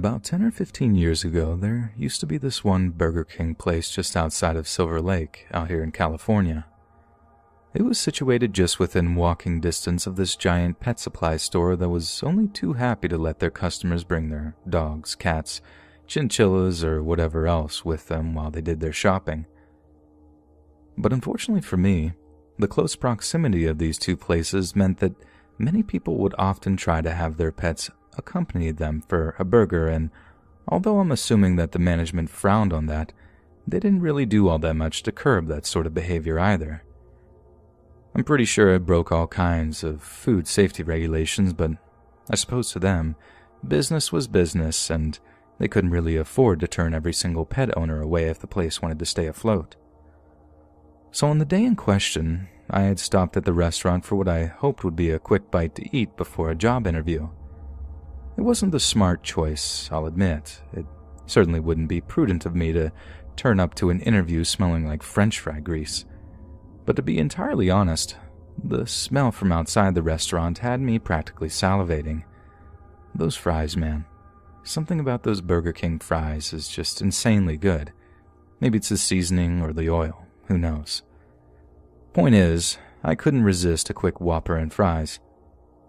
About 10 or 15 years ago, there used to be this one Burger King place just outside of Silver Lake, out here in California. It was situated just within walking distance of this giant pet supply store that was only too happy to let their customers bring their dogs, cats, chinchillas, or whatever else with them while they did their shopping. But unfortunately for me, the close proximity of these two places meant that many people would often try to have their pets accompany them for a burger, and although I'm assuming that the management frowned on that, they didn't really do all that much to curb that sort of behavior either. I'm pretty sure it broke all kinds of food safety regulations, but I suppose to them, business was business, and they couldn't really afford to turn every single pet owner away if the place wanted to stay afloat. So on the day in question, I had stopped at the restaurant for what I hoped would be a quick bite to eat before a job interview. It wasn't the smart choice, I'll admit. It certainly wouldn't be prudent of me to turn up to an interview smelling like French fry grease. But to be entirely honest, the smell from outside the restaurant had me practically salivating. Those fries, man. Something about those Burger King fries is just insanely good. Maybe it's the seasoning or the oil, who knows. Point is, I couldn't resist a quick Whopper and fries.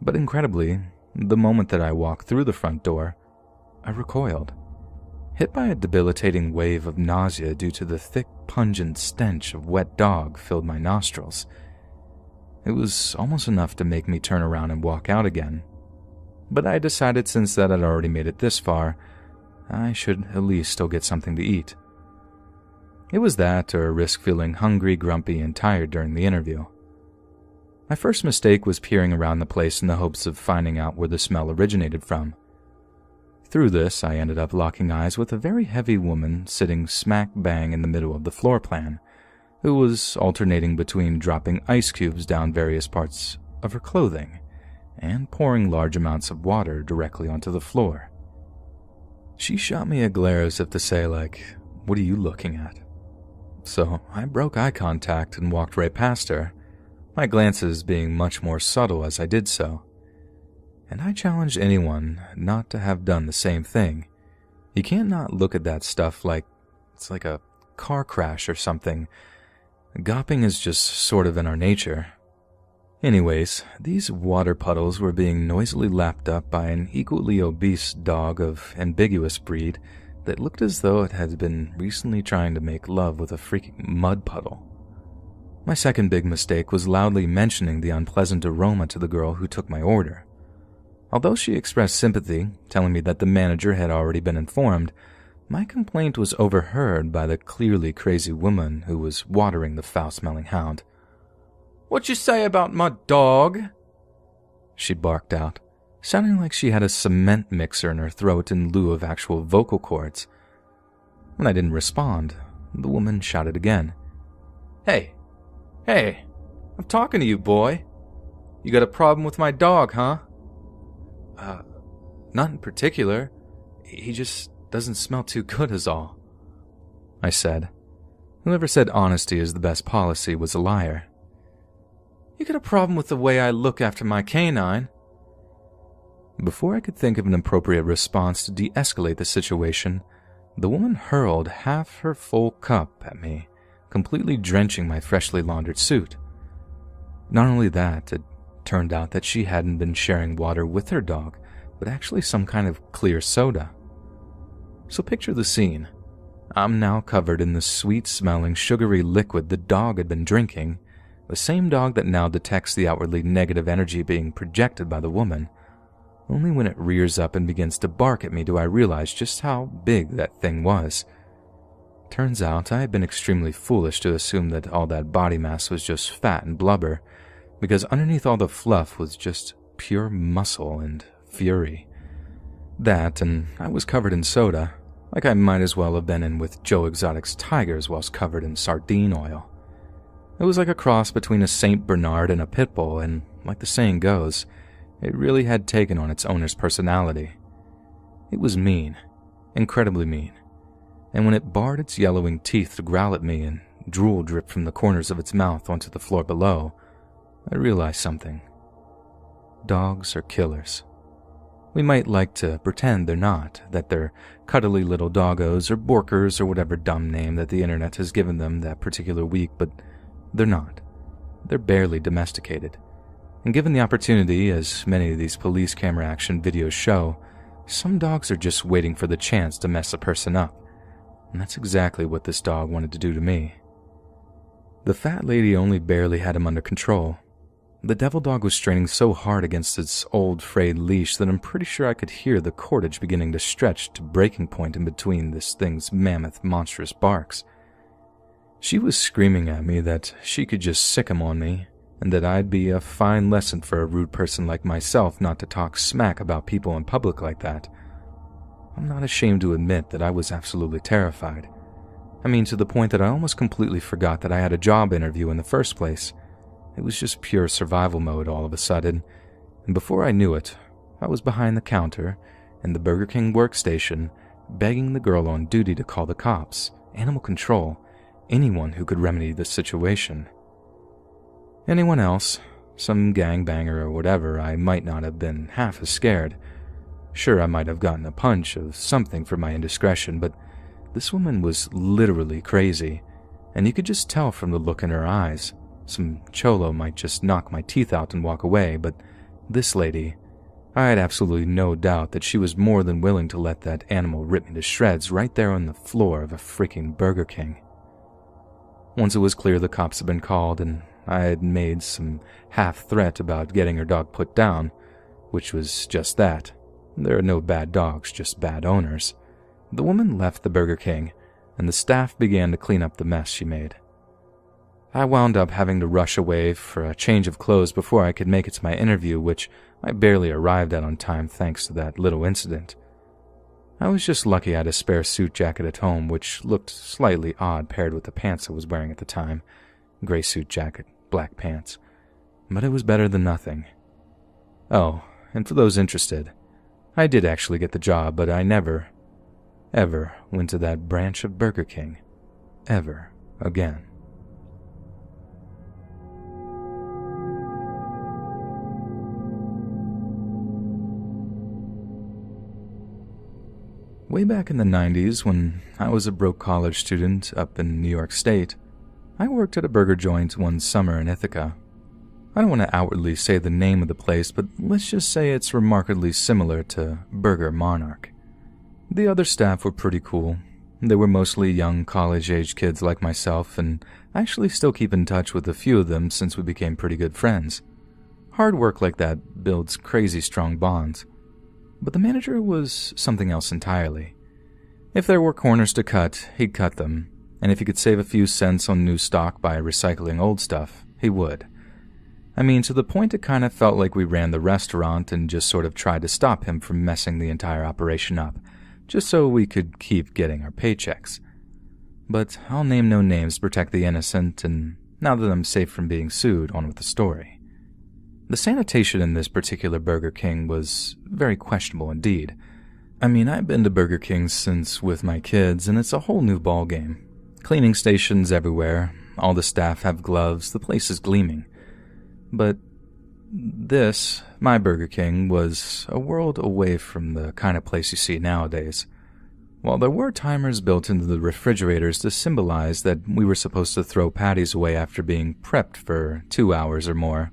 But incredibly, the moment that I walked through the front door, I recoiled, hit by a debilitating wave of nausea due to the thick, pungent stench of wet dog filled my nostrils. It was almost enough to make me turn around and walk out again. But I decided since that I'd already made it this far, I should at least still get something to eat. It was that or risk feeling hungry, grumpy, and tired during the interview. My first mistake was peering around the place in the hopes of finding out where the smell originated from. Through this, I ended up locking eyes with a very heavy woman sitting smack bang in the middle of the floor plan, who was alternating between dropping ice cubes down various parts of her clothing and pouring large amounts of water directly onto the floor. She shot me a glare as if to say, like, "What are you looking at?" So I broke eye contact and walked right past her, my glances being much more subtle as I did so. And I challenge anyone not to have done the same thing. You can't not look at that stuff like it's like a car crash or something. Gawping is just sort of in our nature. Anyways, these water puddles were being noisily lapped up by an equally obese dog of ambiguous breed that looked as though it had been recently trying to make love with a freaking mud puddle. My second big mistake was loudly mentioning the unpleasant aroma to the girl who took my order. Although she expressed sympathy, telling me that the manager had already been informed, my complaint was overheard by the clearly crazy woman who was watering the foul-smelling hound. "What you say about my dog?" she barked out, sounding like she had a cement mixer in her throat in lieu of actual vocal cords. When I didn't respond, the woman shouted again. Hey, I'm talking to you, boy. You got a problem with my dog, huh?" Not in particular. He just doesn't smell too good is all," I said. Whoever said honesty is the best policy was a liar. "You got a problem with the way I look after my canine?" Before I could think of an appropriate response to de-escalate the situation, the woman hurled half her full cup at me, completely drenching my freshly laundered suit. Not only that, it turned out that she hadn't been sharing water with her dog, but actually some kind of clear soda. So picture the scene. I'm now covered in the sweet-smelling, sugary liquid the dog had been drinking, the same dog that now detects the outwardly negative energy being projected by the woman. Only when it rears up and begins to bark at me do I realize just how big that thing was. Turns out I had been extremely foolish to assume that all that body mass was just fat and blubber, because underneath all the fluff was just pure muscle and fury. That, and I was covered in soda, like I might as well have been in with Joe Exotic's tigers whilst covered in sardine oil. It was like a cross between a Saint Bernard and a pit bull, and like the saying goes, it really had taken on its owner's personality. It was mean, incredibly mean, and when it bared its yellowing teeth to growl at me and drool dripped from the corners of its mouth onto the floor below, I realized something. Dogs are killers. We might like to pretend they're not, that they're cuddly little doggos or borkers or whatever dumb name that the internet has given them that particular week, but they're not. They're barely domesticated. And given the opportunity, as many of these police camera action videos show, some dogs are just waiting for the chance to mess a person up. And that's exactly what this dog wanted to do to me. The fat lady only barely had him under control. The devil dog was straining so hard against its old frayed leash that I'm pretty sure I could hear the cordage beginning to stretch to breaking point in between this thing's mammoth, monstrous barks. She was screaming at me that she could just sick him on me, and that I'd be a fine lesson for a rude person like myself not to talk smack about people in public like that. I'm not ashamed to admit that I was absolutely terrified. I mean, to the point that I almost completely forgot that I had a job interview in the first place. It was just pure survival mode all of a sudden, and before I knew it, I was behind the counter in the Burger King workstation, begging the girl on duty to call the cops, animal control, anyone who could remedy the situation. Anyone else, some gangbanger or whatever, I might not have been half as scared. Sure, I might have gotten a punch of something for my indiscretion, but this woman was literally crazy, and you could just tell from the look in her eyes. Some cholo might just knock my teeth out and walk away, but this lady, I had absolutely no doubt that she was more than willing to let that animal rip me to shreds right there on the floor of a freaking Burger King. Once it was clear the cops had been called and I had made some half-threat about getting her dog put down, which was just that. There are no bad dogs, just bad owners. The woman left the Burger King, and the staff began to clean up the mess she made. I wound up having to rush away for a change of clothes before I could make it to my interview, which I barely arrived at on time thanks to that little incident. I was just lucky I had a spare suit jacket at home, which looked slightly odd paired with the pants I was wearing at the time. Gray suit jacket, black pants. But it was better than nothing. Oh, and for those interested, I did actually get the job, but I never, ever went to that branch of Burger King. Ever again. Way back in the 90s, when I was a broke college student up in New York State, I worked at a burger joint one summer in Ithaca. I don't want to outwardly say the name of the place, but let's just say it's remarkably similar to Burger Monarch. The other staff were pretty cool. They were mostly young college-age kids like myself, and I actually still keep in touch with a few of them since we became pretty good friends. Hard work like that builds crazy strong bonds. But the manager was something else entirely. If there were corners to cut, he'd cut them, and if he could save a few cents on new stock by recycling old stuff, he would. I mean, to the point it kind of felt like we ran the restaurant and just sort of tried to stop him from messing the entire operation up, just so we could keep getting our paychecks. But I'll name no names to protect the innocent, and now that I'm safe from being sued, on with the story. The sanitation in this particular Burger King was very questionable indeed. I mean, I've been to Burger King since with my kids, and it's a whole new ballgame. Cleaning stations everywhere, all the staff have gloves, the place is gleaming. But this, my Burger King, was a world away from the kind of place you see nowadays. While there were timers built into the refrigerators to symbolize that we were supposed to throw patties away after being prepped for 2 hours or more,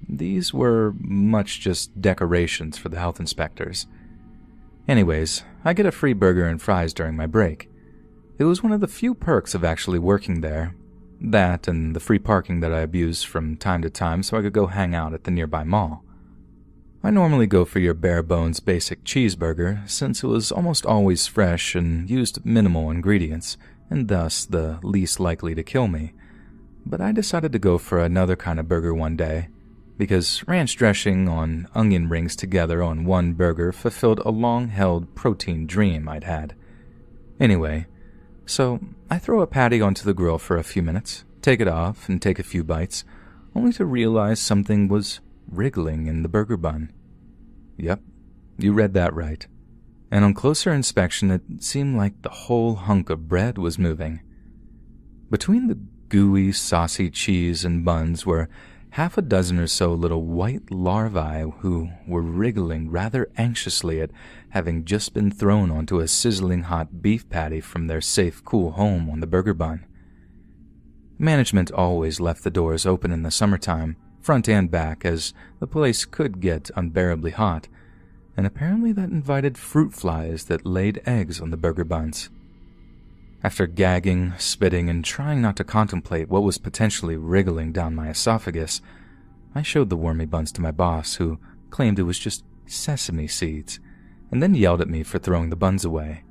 these were much just decorations for the health inspectors. Anyways, I get a free burger and fries during my break. It was one of the few perks of actually working there. That and the free parking that I abused from time to time so I could go hang out at the nearby mall. I normally go for your bare-bones basic cheeseburger since it was almost always fresh and used minimal ingredients, and thus the least likely to kill me. But I decided to go for another kind of burger one day, because ranch dressing on onion rings together on one burger fulfilled a long-held protein dream I'd had. Anyway, so I throw a patty onto the grill for a few minutes, take it off, and take a few bites, only to realize something was wriggling in the burger bun. Yep, you read that right. And on closer inspection, it seemed like the whole hunk of bread was moving. Between the gooey, saucy cheese and buns were half a dozen or so little white larvae who were wriggling rather anxiously at having just been thrown onto a sizzling hot beef patty from their safe, cool home on the burger bun. Management always left the doors open in the summertime, front and back, as the place could get unbearably hot, and apparently that invited fruit flies that laid eggs on the burger buns. After gagging, spitting, and trying not to contemplate what was potentially wriggling down my esophagus, I showed the wormy buns to my boss, who claimed it was just sesame seeds, and then yelled at me for throwing the buns away.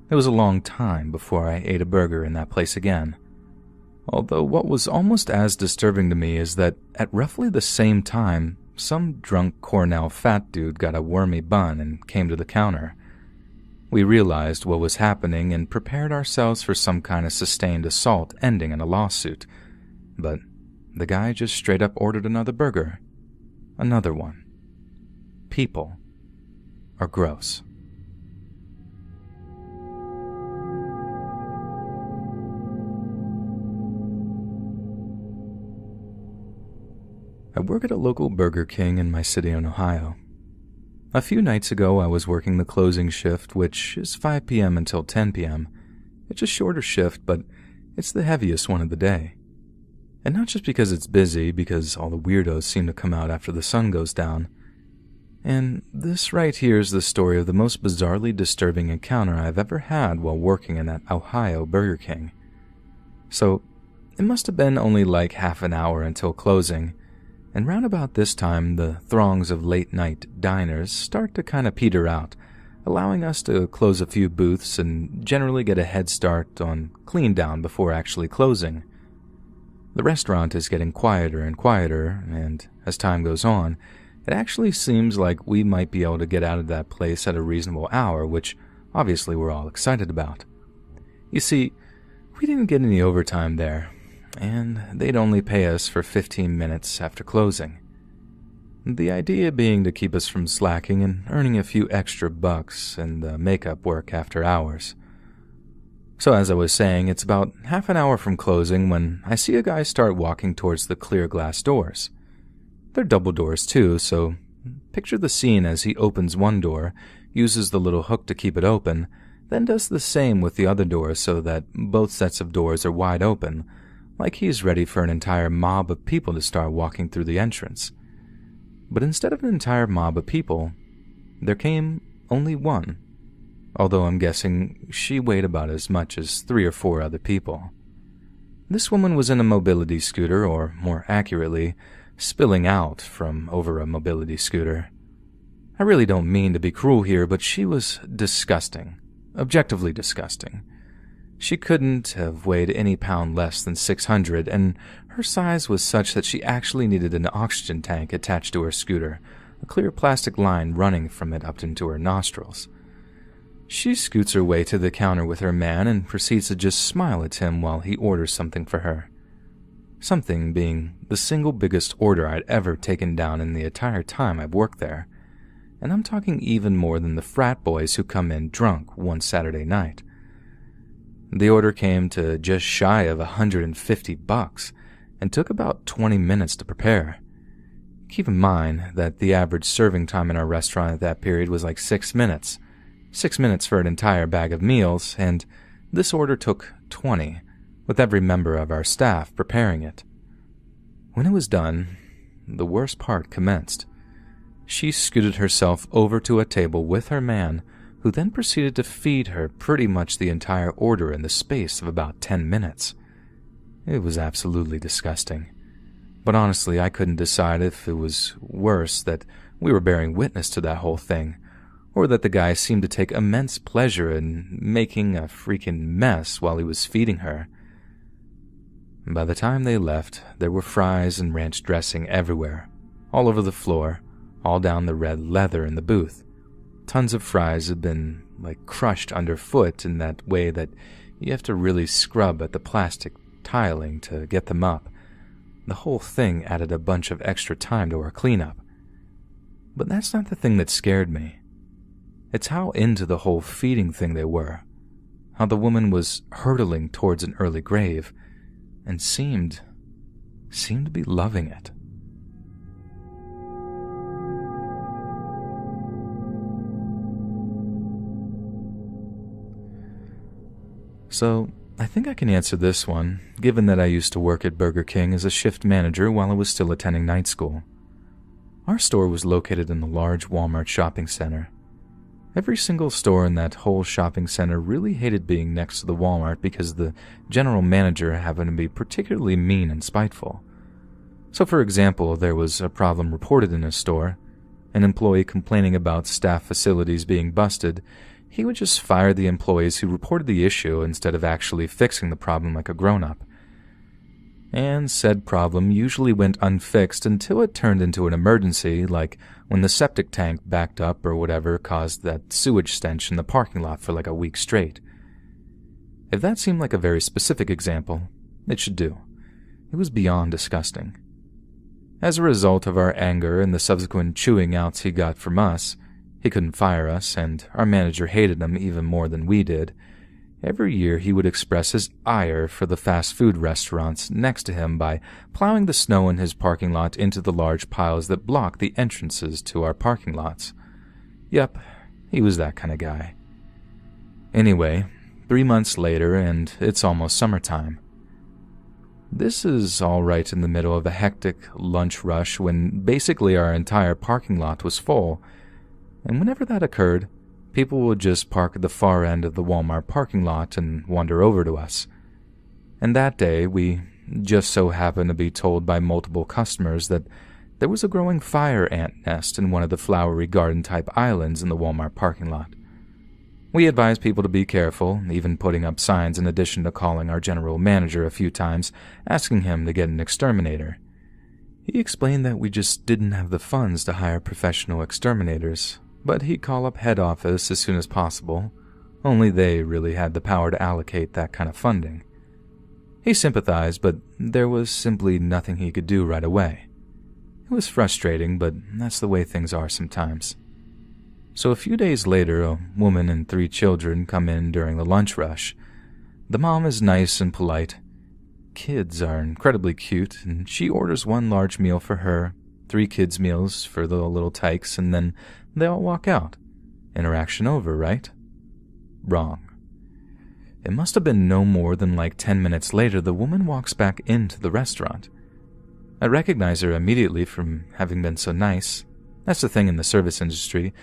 It was a long time before I ate a burger in that place again. Although what was almost as disturbing to me is that at roughly the same time, some drunk Cornell fat dude got a wormy bun and came to the counter. We realized what was happening and prepared ourselves for some kind of sustained assault ending in a lawsuit. But the guy just straight up ordered another burger. Another one. People are gross. I work at a local Burger King in my city in Ohio. A few nights ago, I was working the closing shift, which is 5 p.m. until 10 p.m. It's a shorter shift, but it's the heaviest one of the day. And not just because it's busy, because all the weirdos seem to come out after the sun goes down. And this right here is the story of the most bizarrely disturbing encounter I've ever had while working in that Ohio Burger King. So, it must have been only like half an hour until closing, and round about this time, the throngs of late-night diners start to kind of peter out, allowing us to close a few booths and generally get a head start on clean down before actually closing. The restaurant is getting quieter and quieter, and as time goes on, it actually seems like we might be able to get out of that place at a reasonable hour, which obviously we're all excited about. You see, we didn't get any overtime there, and they'd only pay us for 15 minutes after closing. The idea being to keep us from slacking and earning a few extra bucks in the makeup work after hours. So as I was saying, it's about half an hour from closing when I see a guy start walking towards the clear glass doors. They're double doors too, so picture the scene as he opens one door, uses the little hook to keep it open, then does the same with the other door so that both sets of doors are wide open, like he's ready for an entire mob of people to start walking through the entrance. But instead of an entire mob of people, there came only one, although I'm guessing she weighed about as much as 3 or 4 other people. This woman was in a mobility scooter, or more accurately, spilling out from over a mobility scooter. I really don't mean to be cruel here, but she was disgusting, objectively disgusting. She couldn't have weighed any pound less than 600, and her size was such that she actually needed an oxygen tank attached to her scooter, a clear plastic line running from it up into her nostrils. She scoots her way to the counter with her man and proceeds to just smile at him while he orders something for her. Something being the single biggest order I'd ever taken down in the entire time I've worked there, and I'm talking even more than the frat boys who come in drunk one Saturday night. The order came to just shy of $150 and took about 20 minutes to prepare. Keep in mind that the average serving time in our restaurant at that period was like 6 minutes. 6 minutes for an entire bag of meals, and this order took 20, with every member of our staff preparing it. When it was done, the worst part commenced. She scooted herself over to a table with her man, who then proceeded to feed her pretty much the entire order in the space of about 10 minutes. It was absolutely disgusting. But honestly, I couldn't decide if it was worse that we were bearing witness to that whole thing, or that the guy seemed to take immense pleasure in making a freaking mess while he was feeding her. By the time they left, there were fries and ranch dressing everywhere, all over the floor, all down the red leather in the booth. Tons of fries had been, crushed underfoot in that way that you have to really scrub at the plastic tiling to get them up. The whole thing added a bunch of extra time to our cleanup. But that's not the thing that scared me. It's how into the whole feeding thing they were. How the woman was hurtling towards an early grave, and seemed seemed to be loving it. So, I think I can answer this one, given that I used to work at Burger King as a shift manager while I was still attending night school. Our store was located in a large Walmart shopping center. Every single store in that whole shopping center really hated being next to the Walmart because the general manager happened to be particularly mean and spiteful. So for example, there was a problem reported in a store, an employee complaining about staff facilities being busted. He would just fire the employees who reported the issue instead of actually fixing the problem like a grown-up. And said problem usually went unfixed until it turned into an emergency, like when the septic tank backed up or whatever caused that sewage stench in the parking lot for like a week straight. If that seemed like a very specific example, it should do. It was beyond disgusting. As a result of our anger and the subsequent chewing outs he got from us, he couldn't fire us, and our manager hated him even more than we did. Every year he would express his ire for the fast food restaurants next to him by plowing the snow in his parking lot into the large piles that block the entrances to our parking lots. Yep, he was that kind of guy. Anyway, 3 months later, and it's almost summertime. This is all right in the middle of a hectic lunch rush when basically our entire parking lot was full, and whenever that occurred, people would just park at the far end of the Walmart parking lot and wander over to us. And that day, we just so happened to be told by multiple customers that there was a growing fire ant nest in one of the flowery garden-type islands in the Walmart parking lot. We advised people to be careful, even putting up signs in addition to calling our general manager a few times, asking him to get an exterminator. He explained that we just didn't have the funds to hire professional exterminators, but he'd call up head office as soon as possible. Only they really had the power to allocate that kind of funding. He sympathized, but there was simply nothing he could do right away. It was frustrating, but that's the way things are sometimes. So a few days later, a woman and 3 children come in during the lunch rush. The mom is nice and polite. Kids are incredibly cute, and she orders 1 large meal for her, 3 kids' meals for the little tykes, and then they all walk out. Interaction over, right? Wrong. It must have been no more than like 10 minutes later the woman walks back into the restaurant. I recognize her immediately from having been so nice. That's the thing in the service industry,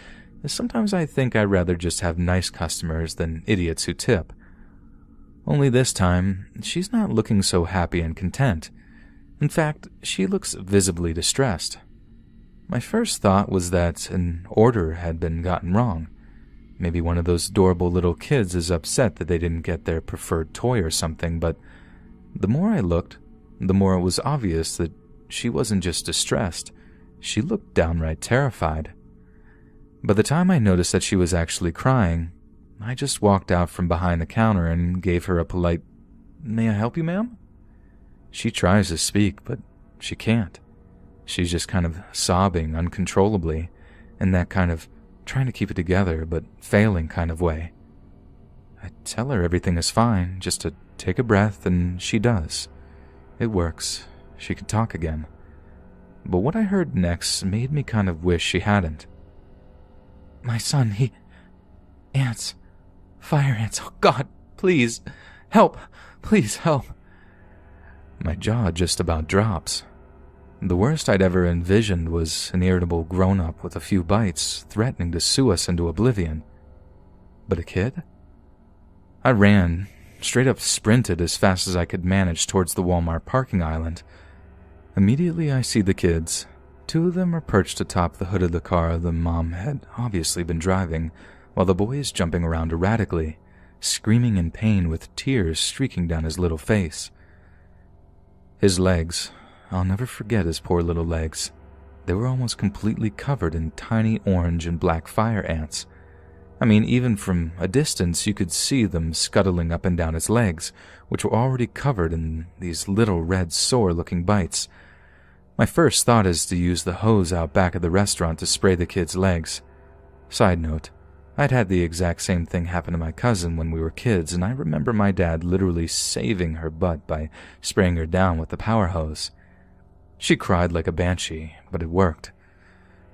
is sometimes I think I'd rather just have nice customers than idiots who tip. Only this time, she's not looking so happy and content. In fact, she looks visibly distressed. My first thought was that an order had been gotten wrong. Maybe one of those adorable little kids is upset that they didn't get their preferred toy or something, but the more I looked, the more it was obvious that she wasn't just distressed. She looked downright terrified. By the time I noticed that she was actually crying, I just walked out from behind the counter and gave her a polite, "May I help you, ma'am?" She tries to speak, but she can't. She's just kind of sobbing uncontrollably, in that kind of trying to keep it together but failing kind of way. I tell her everything is fine, just to take a breath, and she does. It works. She can talk again. But what I heard next made me kind of wish she hadn't. "My son, ants. Fire ants. Oh, God, please. Help. Please help." My jaw just about drops. The worst I'd ever envisioned was an irritable grown-up with a few bites threatening to sue us into oblivion. But a kid? I ran, straight up sprinted as fast as I could manage towards the Walmart parking island. Immediately I see the kids. 2 of them are perched atop the hood of the car the mom had obviously been driving, while the boy is jumping around erratically, screaming in pain with tears streaking down his little face. His legs, I'll never forget his poor little legs. They were almost completely covered in tiny orange and black fire ants. I mean, even from a distance you could see them scuttling up and down his legs, which were already covered in these little red sore-looking bites. My first thought is to use the hose out back of the restaurant to spray the kid's legs. Side note, I'd had the exact same thing happen to my cousin when we were kids, and I remember my dad literally saving her butt by spraying her down with the power hose. She cried like a banshee, but it worked.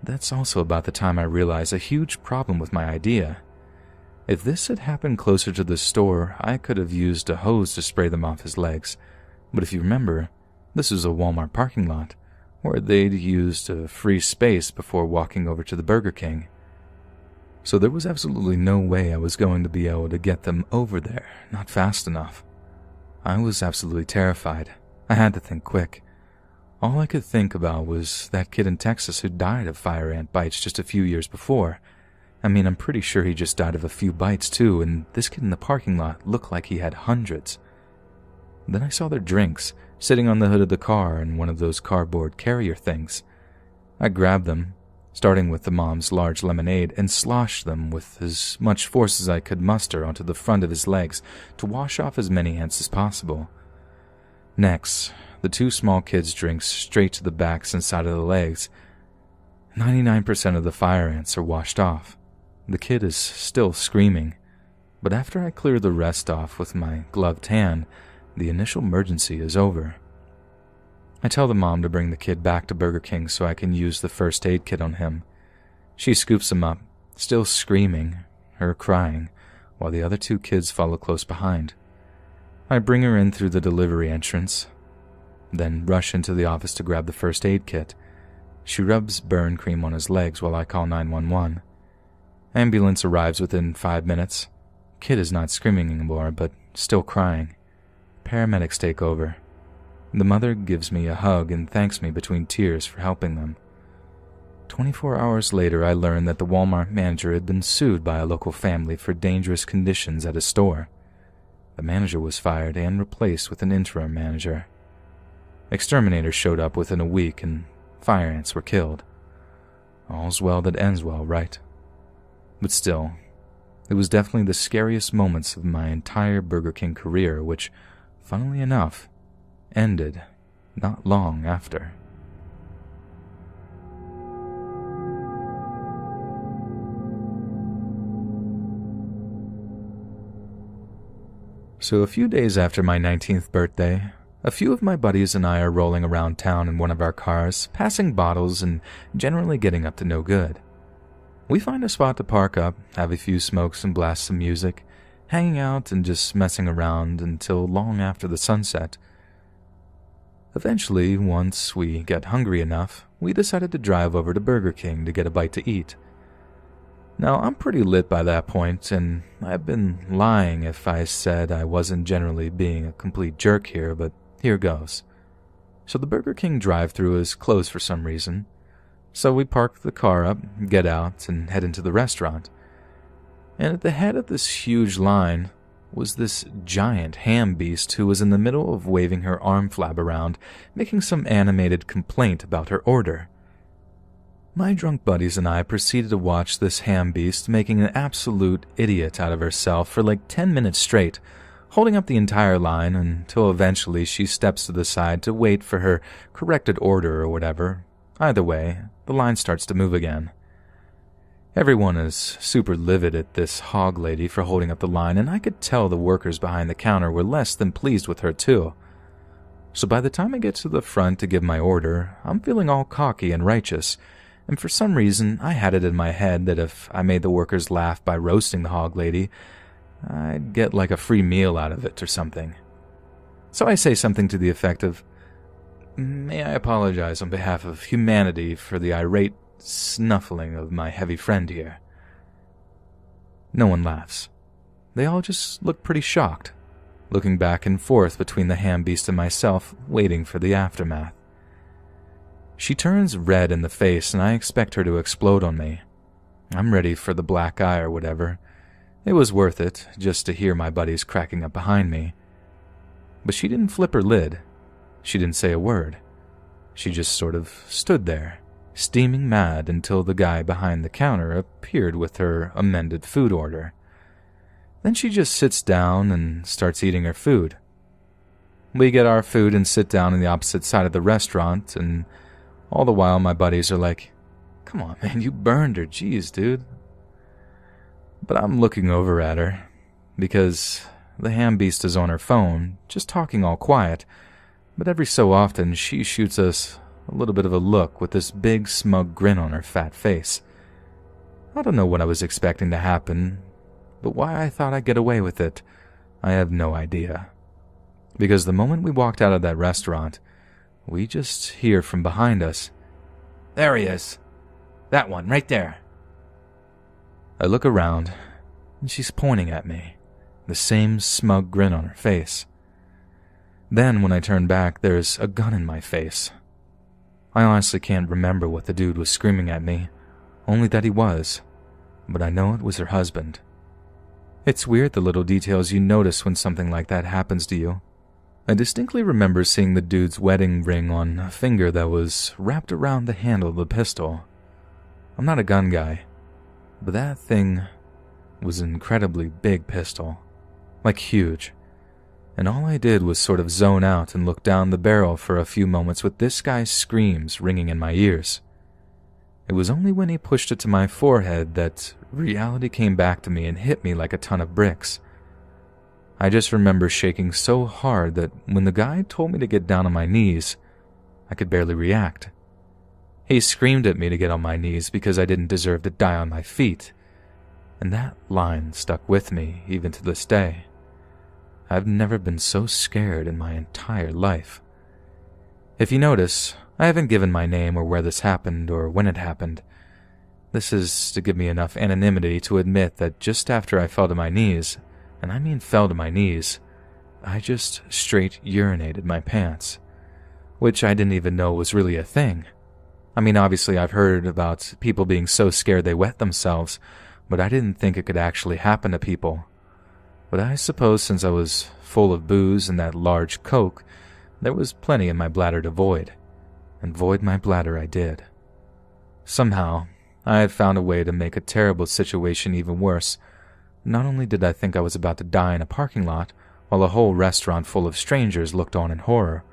That's also about the time I realized a huge problem with my idea. If this had happened closer to the store, I could have used a hose to spray them off his legs. But if you remember, this was a Walmart parking lot, where they'd used a free space before walking over to the Burger King. So there was absolutely no way I was going to be able to get them over there, not fast enough. I was absolutely terrified. I had to think quick. All I could think about was that kid in Texas who died of fire ant bites just a few years before. I mean, I'm pretty sure he just died of a few bites too, and this kid in the parking lot looked like he had hundreds. Then I saw their drinks, sitting on the hood of the car in one of those cardboard carrier things. I grabbed them, starting with the mom's large lemonade, and sloshed them with as much force as I could muster onto the front of his legs to wash off as many ants as possible. Next, the two small kids' drinks straight to the backs and side of the legs. 99% of the fire ants are washed off. The kid is still screaming, but after I clear the rest off with my gloved hand, the initial emergency is over. I tell the mom to bring the kid back to Burger King so I can use the first aid kit on him. She scoops him up, still screaming, her crying, while the other two kids follow close behind. I bring her in through the delivery entrance, then rush into the office to grab the first aid kit. She rubs burn cream on his legs while I call 911. Ambulance arrives within 5 minutes. Kid is not screaming anymore, but still crying. Paramedics take over. The mother gives me a hug and thanks me between tears for helping them. 24 hours later, I learned that the Walmart manager had been sued by a local family for dangerous conditions at his store. The manager was fired and replaced with an interim manager. Exterminators showed up within a week and fire ants were killed. All's well that ends well, right? But still, it was definitely the scariest moments of my entire Burger King career, which, funnily enough, ended not long after. So a few days after my 19th birthday, a few of my buddies and I are rolling around town in one of our cars, passing bottles and generally getting up to no good. We find a spot to park up, have a few smokes and blast some music, hanging out and just messing around until long after the sunset. Eventually, once we get hungry enough, we decided to drive over to Burger King to get a bite to eat. Now, I'm pretty lit by that point, and I've been lying if I said I wasn't generally being a complete jerk here, but here goes. So the Burger King drive-thru is closed for some reason, so we park the car up, get out, and head into the restaurant. And at the head of this huge line was this giant ham beast who was in the middle of waving her arm flab around, making some animated complaint about her order. My drunk buddies and I proceeded to watch this ham beast making an absolute idiot out of herself for like 10 minutes straight, holding up the entire line until eventually she steps to the side to wait for her corrected order or whatever. Either way, the line starts to move again. Everyone is super livid at this hog lady for holding up the line, and I could tell the workers behind the counter were less than pleased with her too. So by the time I get to the front to give my order, I'm feeling all cocky and righteous, and for some reason I had it in my head that if I made the workers laugh by roasting the hog lady, I'd get like a free meal out of it or something. So I say something to the effect of, "May I apologize on behalf of humanity for the irate snuffling of my heavy friend here." No one laughs. They all just look pretty shocked, looking back and forth between the ham beast and myself, waiting for the aftermath. She turns red in the face and I expect her to explode on me. I'm ready for the black eye or whatever. It was worth it just to hear my buddies cracking up behind me. But she didn't flip her lid. She didn't say a word. She just sort of stood there, steaming mad until the guy behind the counter appeared with her amended food order. Then she just sits down and starts eating her food. We get our food and sit down on the opposite side of the restaurant, and all the while my buddies are like, "Come on, man, you burned her, jeez, dude." But I'm looking over at her, because the ham beast is on her phone, just talking all quiet, but every so often she shoots us a little bit of a look with this big smug grin on her fat face. I don't know what I was expecting to happen, but why I thought I'd get away with it, I have no idea. Because the moment we walked out of that restaurant, we just hear from behind us, "There he is. That one, right there." I look around, and she's pointing at me, the same smug grin on her face. Then, when I turn back, there's a gun in my face. I honestly can't remember what the dude was screaming at me, only that he was, but I know it was her husband. It's weird the little details you notice when something like that happens to you. I distinctly remember seeing the dude's wedding ring on a finger that was wrapped around the handle of the pistol. I'm not a gun guy, but that thing was an incredibly big pistol, like huge. And all I did was sort of zone out and look down the barrel for a few moments with this guy's screams ringing in my ears. It was only when he pushed it to my forehead that reality came back to me and hit me like a ton of bricks. I just remember shaking so hard that when the guy told me to get down on my knees, I could barely react. He screamed at me to get on my knees because I didn't deserve to die on my feet, and that line stuck with me even to this day. I've never been so scared in my entire life. If you notice, I haven't given my name or where this happened or when it happened. This is to give me enough anonymity to admit that just after I fell to my knees, and I mean fell to my knees, I just straight urinated my pants, which I didn't even know was really a thing. I mean, obviously I've heard about people being so scared they wet themselves, but I didn't think it could actually happen to people. But I suppose since I was full of booze and that large Coke, there was plenty in my bladder to void, and void my bladder I did. Somehow, I had found a way to make a terrible situation even worse. Not only did I think I was about to die in a parking lot, while a whole restaurant full of strangers looked on in horror,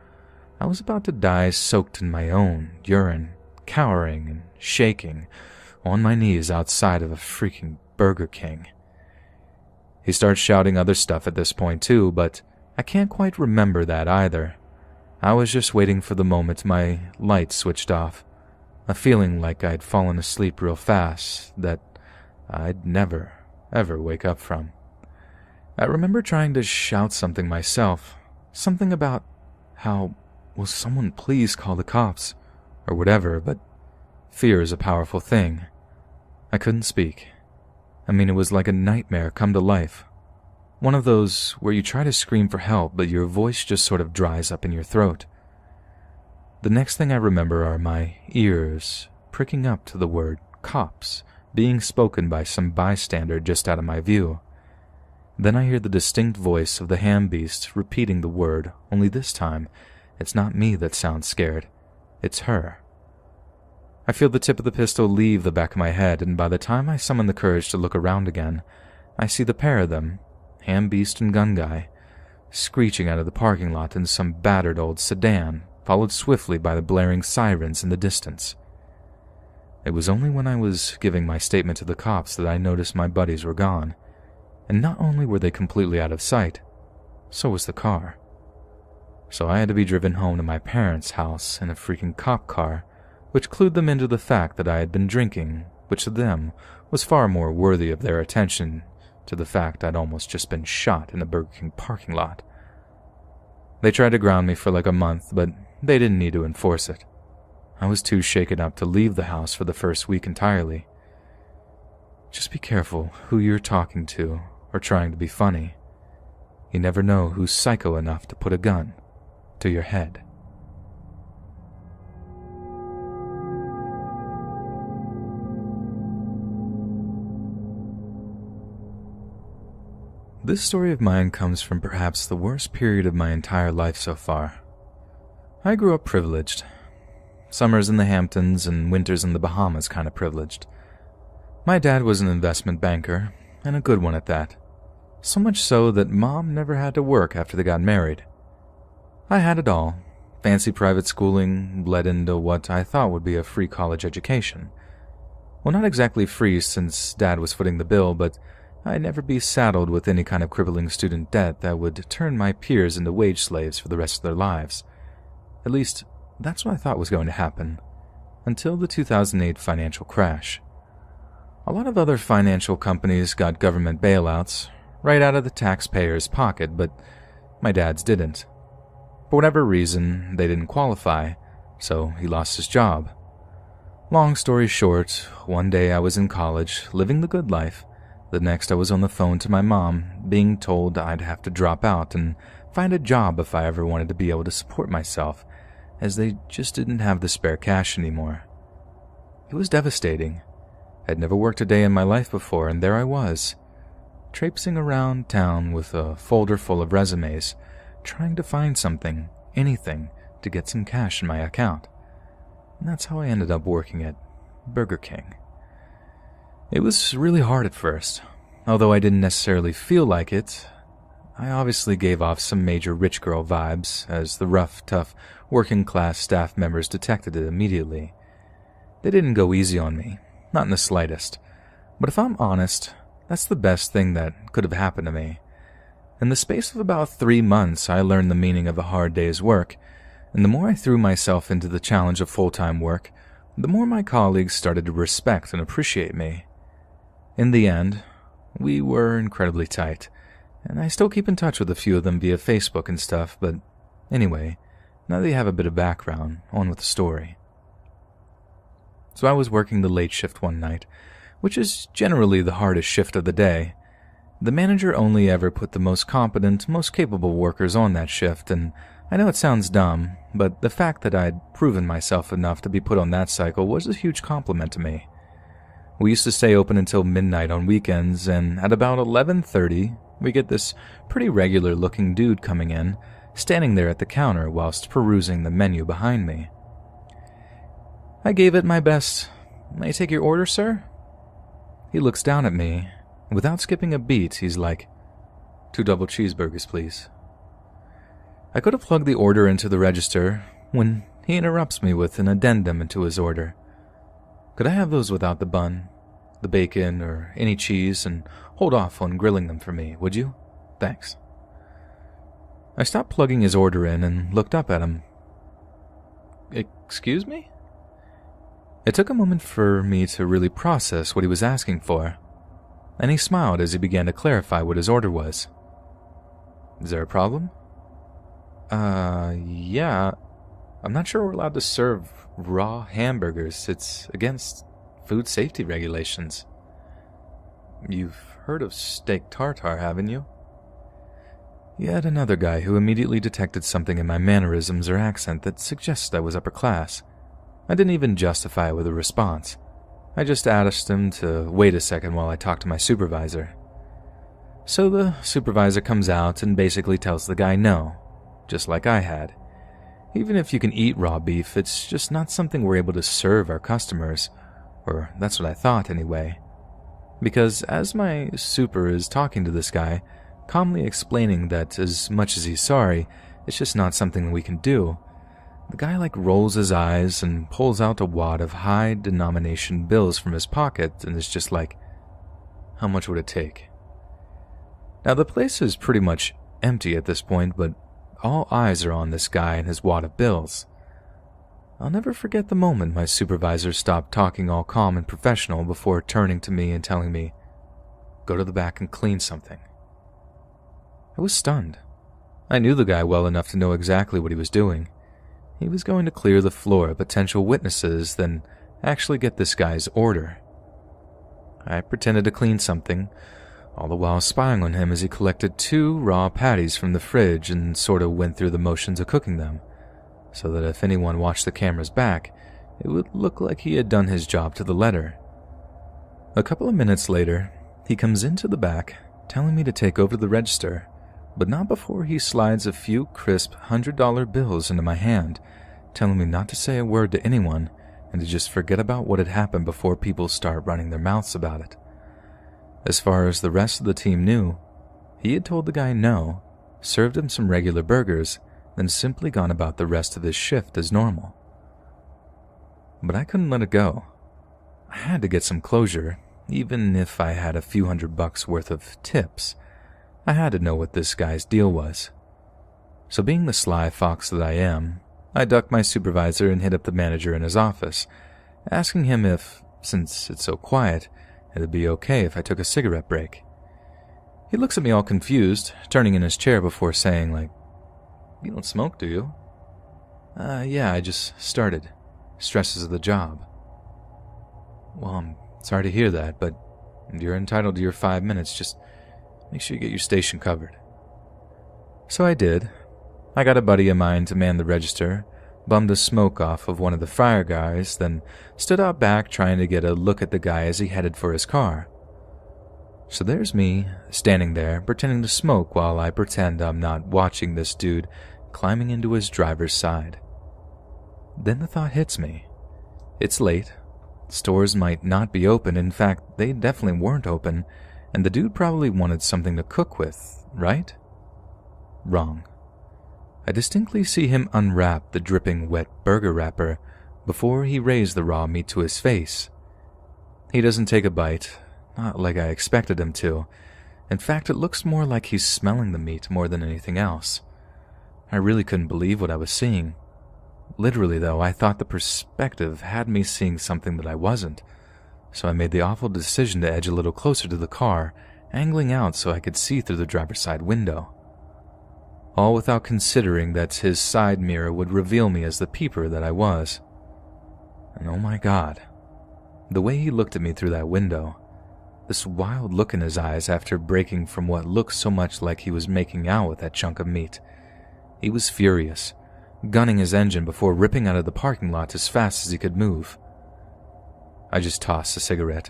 I was about to die soaked in my own urine, cowering and shaking, on my knees outside of a freaking Burger King. He starts shouting other stuff at this point too, but I can't quite remember that either. I was just waiting for the moment my light switched off, a feeling like I'd fallen asleep real fast that I'd never, ever wake up from. I remember trying to shout something myself, something about how, will someone please call the cops, or whatever, but fear is a powerful thing. I couldn't speak. I mean, it was like a nightmare come to life. One of those where you try to scream for help, but your voice just sort of dries up in your throat. The next thing I remember are my ears pricking up to the word cops being spoken by some bystander just out of my view. Then I hear the distinct voice of the ham beast repeating the word, only this time, it's not me that sounds scared, it's her. I feel the tip of the pistol leave the back of my head, and by the time I summon the courage to look around again, I see the pair of them, ham beast and gun guy, screeching out of the parking lot in some battered old sedan, followed swiftly by the blaring sirens in the distance. It was only when I was giving my statement to the cops that I noticed my buddies were gone, and not only were they completely out of sight, so was the car. So I had to be driven home to my parents' house in a freaking cop car, which clued them into the fact that I had been drinking, which to them was far more worthy of their attention to the fact I'd almost just been shot in the Burger King parking lot. They tried to ground me for like a month, but they didn't need to enforce it. I was too shaken up to leave the house for the first week entirely. Just be careful who you're talking to or trying to be funny. You never know who's psycho enough to put a gun to your head. This story of mine comes from perhaps the worst period of my entire life so far. I grew up privileged. Summers in the Hamptons and winters in the Bahamas kind of privileged. My dad was an investment banker, and a good one at that. So much so that Mom never had to work after they got married. I had it all. Fancy private schooling bled into what I thought would be a free college education. Well, not exactly free since Dad was footing the bill, but I'd never be saddled with any kind of crippling student debt that would turn my peers into wage slaves for the rest of their lives. At least, that's what I thought was going to happen, until the 2008 financial crash. A lot of other financial companies got government bailouts right out of the taxpayer's pocket, but my dad's didn't. For whatever reason, they didn't qualify, so he lost his job. Long story short, one day I was in college, living the good life. The next I was on the phone to my mom, being told I'd have to drop out and find a job if I ever wanted to be able to support myself, as they just didn't have the spare cash anymore. It was devastating. I'd never worked a day in my life before, and there I was, traipsing around town with a folder full of resumes, trying to find something, anything, to get some cash in my account. And that's how I ended up working at Burger King. It was really hard at first. Although I didn't necessarily feel like it, I obviously gave off some major rich girl vibes, as the rough, tough, working-class staff members detected it immediately. They didn't go easy on me, not in the slightest. But if I'm honest, that's the best thing that could have happened to me. In the space of about 3 months, I learned the meaning of a hard day's work, and the more I threw myself into the challenge of full-time work, the more my colleagues started to respect and appreciate me. In the end, we were incredibly tight, and I still keep in touch with a few of them via Facebook and stuff, but anyway, now that you have a bit of background, on with the story. So I was working the late shift one night, which is generally the hardest shift of the day. The manager only ever put the most competent, most capable workers on that shift, and I know it sounds dumb, but the fact that I'd proven myself enough to be put on that cycle was a huge compliment to me. We used to stay open until midnight on weekends, and at about 11:30, we get this pretty regular-looking dude coming in, standing there at the counter whilst perusing the menu behind me. I gave it my best. "May I take your order, sir?" He looks down at me. Without skipping a beat, he's like, "2 double cheeseburgers, please." I could have plugged the order into the register when he interrupts me with an addendum into his order. "Could I have those without the bun, the bacon, or any cheese, and hold off on grilling them for me, would you? Thanks." I stopped plugging his order in and looked up at him. "Excuse me?" It took a moment for me to really process what he was asking for, and he smiled as he began to clarify what his order was. "Is there a problem?" Yeah. I'm not sure we're allowed to serve raw hamburgers. It's against food safety regulations." "You've heard of steak tartare, haven't you?" Yet another guy who immediately detected something in my mannerisms or accent that suggested I was upper class. I didn't even justify it with a response. I just asked him to wait a second while I talked to my supervisor. So the supervisor comes out and basically tells the guy no, just like I had. Even if you can eat raw beef, it's just not something we're able to serve our customers, or that's what I thought anyway. Because as my super is talking to this guy, calmly explaining that as much as he's sorry, it's just not something we can do, the guy rolls his eyes and pulls out a wad of high-denomination bills from his pocket and is just like, "How much would it take?" Now the place is pretty much empty at this point, but all eyes are on this guy and his wad of bills. I'll never forget the moment my supervisor stopped talking all calm and professional before turning to me and telling me, "Go to the back and clean something." I was stunned. I knew the guy well enough to know exactly what he was doing. He was going to clear the floor of potential witnesses, then actually get this guy's order. I pretended to clean something, all the while spying on him as he collected 2 raw patties from the fridge and sort of went through the motions of cooking them, so that if anyone watched the cameras back, it would look like he had done his job to the letter. A couple of minutes later, he comes into the back, telling me to take over the register, but not before he slides a few crisp $100 bills into my hand, telling me not to say a word to anyone and to just forget about what had happened before people start running their mouths about it. As far as the rest of the team knew, he had told the guy no, served him some regular burgers, then simply gone about the rest of his shift as normal. But I couldn't let it go. I had to get some closure, even if I had a few $100 worth of tips. I had to know what this guy's deal was. So being the sly fox that I am, I ducked my supervisor and hit up the manager in his office, asking him if, since it's so quiet, it'd be okay if I took a cigarette break. He looks at me all confused, turning in his chair before saying, "You don't smoke, do you?" Yeah, I just started. Stresses of the job." "Well, I'm sorry to hear that, but you're entitled to your 5 minutes. Just make sure you get your station covered." So I did. I got a buddy of mine to man the register, bummed a smoke off of one of the fryer guys, then stood out back trying to get a look at the guy as he headed for his car. So there's me, standing there, pretending to smoke while I pretend I'm not watching this dude climbing into his driver's side. Then the thought hits me. It's late. Stores might not be open. In fact, they definitely weren't open, and the dude probably wanted something to cook with, right? Wrong. I distinctly see him unwrap the dripping wet burger wrapper before he raised the raw meat to his face. He doesn't take a bite, not like I expected him to. In fact, it looks more like he's smelling the meat more than anything else. I really couldn't believe what I was seeing. Literally, though, I thought the perspective had me seeing something that I wasn't, so I made the awful decision to edge a little closer to the car, angling out so I could see through the driver's side window. All without considering that his side mirror would reveal me as the peeper that I was. And oh my God, the way he looked at me through that window, this wild look in his eyes after breaking from what looked so much like he was making out with that chunk of meat. He was furious, gunning his engine before ripping out of the parking lot as fast as he could move. I just tossed the cigarette,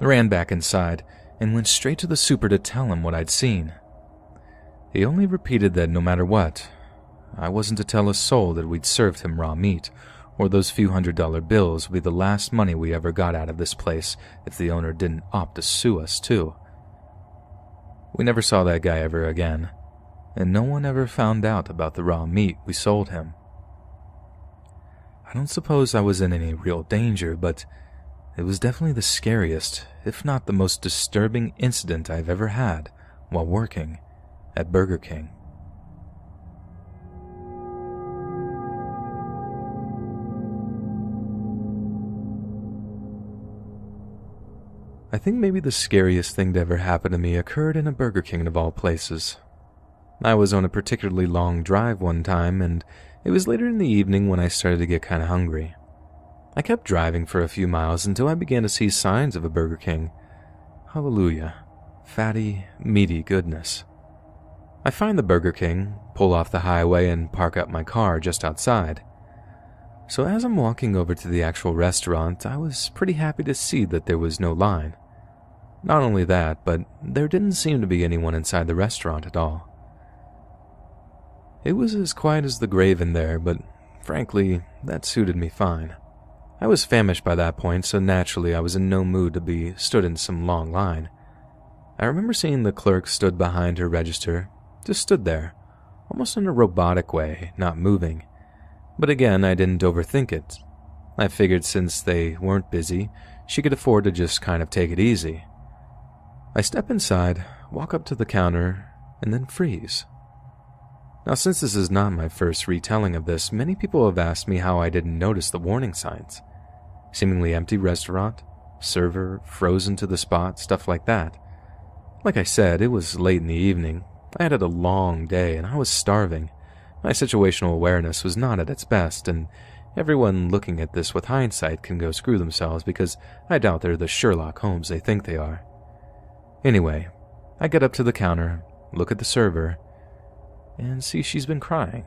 ran back inside, and went straight to the super to tell him what I'd seen. He only repeated that no matter what, I wasn't to tell a soul that we'd served him raw meat, or those few $100 bills would be the last money we ever got out of this place if the owner didn't opt to sue us too. We never saw that guy ever again, and no one ever found out about the raw meat we sold him. I don't suppose I was in any real danger, but it was definitely the scariest, if not the most disturbing incident I've ever had while working at Burger King. I think maybe the scariest thing to ever happen to me occurred in a Burger King of all places. I was on a particularly long drive one time, and it was later in the evening when I started to get kind of hungry. I kept driving for a few miles until I began to see signs of a Burger King. Hallelujah. Fatty, meaty goodness. I find the Burger King, pull off the highway, and park up my car just outside. So as I'm walking over to the actual restaurant, I was pretty happy to see that there was no line. Not only that, but there didn't seem to be anyone inside the restaurant at all. It was as quiet as the grave in there, but frankly, that suited me fine. I was famished by that point, so naturally I was in no mood to be stood in some long line. I remember seeing the clerk stood behind her register, just stood there, almost in a robotic way, not moving. But again, I didn't overthink it. I figured since they weren't busy, she could afford to just kind of take it easy. I step inside, walk up to the counter, and then freeze. Now, since this is not my first retelling of this, many people have asked me how I didn't notice the warning signs. Seemingly empty restaurant, server, frozen to the spot, stuff like that. Like I said, it was late in the evening. I had had a long day, and I was starving. My situational awareness was not at its best, and everyone looking at this with hindsight can go screw themselves because I doubt they're the Sherlock Holmes they think they are. Anyway, I get up to the counter, look at the server, and see she's been crying.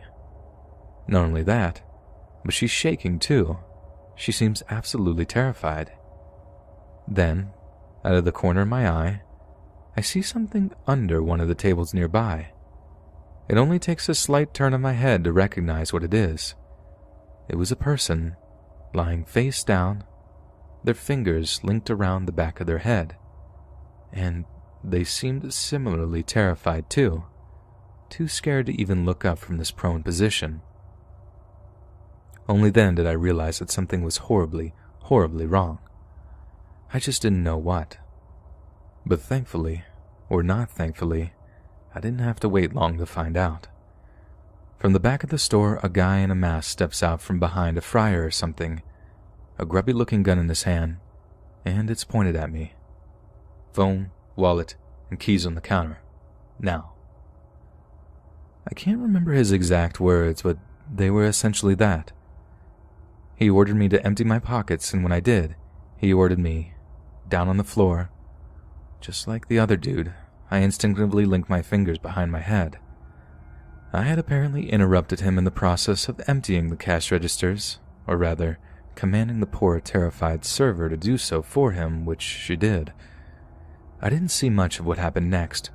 Not only that, but she's shaking too. She seems absolutely terrified. Then, out of the corner of my eye, I see something under one of the tables nearby. It only takes a slight turn of my head to recognize what it is. It was a person, lying face down, their fingers linked around the back of their head. And they seemed similarly terrified too, too scared to even look up from this prone position. Only then did I realize that something was horribly, horribly wrong. I just didn't know what. But thankfully, or not thankfully, I didn't have to wait long to find out. From the back of the store, a guy in a mask steps out from behind a fryer or something, a grubby-looking gun in his hand, and it's pointed at me. Phone, wallet, and keys on the counter. Now. I can't remember his exact words, but they were essentially that. He ordered me to empty my pockets, and when I did, he ordered me down on the floor. Just like the other dude, I instinctively linked my fingers behind my head. I had apparently interrupted him in the process of emptying the cash registers, or rather, commanding the poor, terrified server to do so for him, which she did. I didn't see much of what happened next,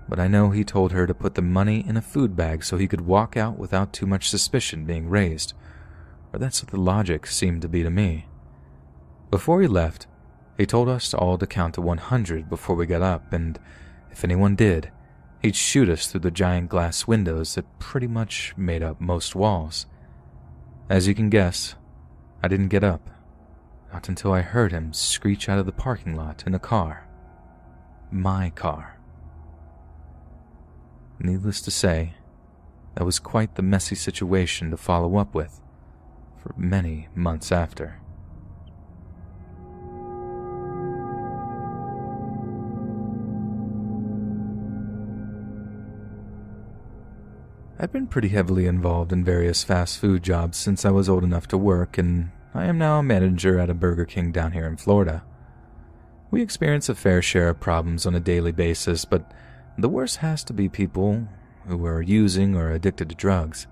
but I know he told her to put the money in a food bag so he could walk out without too much suspicion being raised, or that's what the logic seemed to be to me. Before he left, he told us all to count to 100 before we got up, and if anyone did, he'd shoot us through the giant glass windows that pretty much made up most walls. As you can guess, I didn't get up, not until I heard him screech out of the parking lot in a car. My car. Needless to say, that was quite the messy situation to follow up with for many months after. I've been pretty heavily involved in various fast food jobs since I was old enough to work, and I am now a manager at a Burger King down here in Florida. We experience a fair share of problems on a daily basis, but the worst has to be people who are using or addicted to drugs.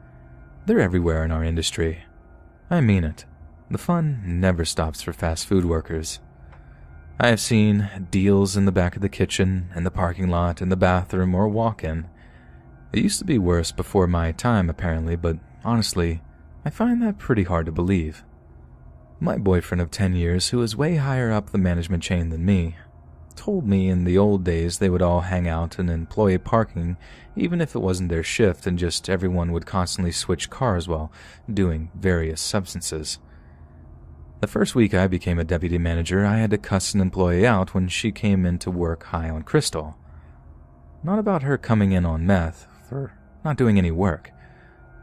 They're everywhere in our industry. I mean it. The fun never stops for fast food workers. I have seen deals in the back of the kitchen, in the parking lot, in the bathroom, or walk-in. It used to be worse before my time, apparently, but honestly, I find that pretty hard to believe. My boyfriend of 10 years, who is way higher up the management chain than me, told me in the old days they would all hang out in employee parking even if it wasn't their shift, and just everyone would constantly switch cars while doing various substances. The first week I became a deputy manager, I had to cuss an employee out when she came in to work high on crystal. Not about her coming in on meth, for not doing any work.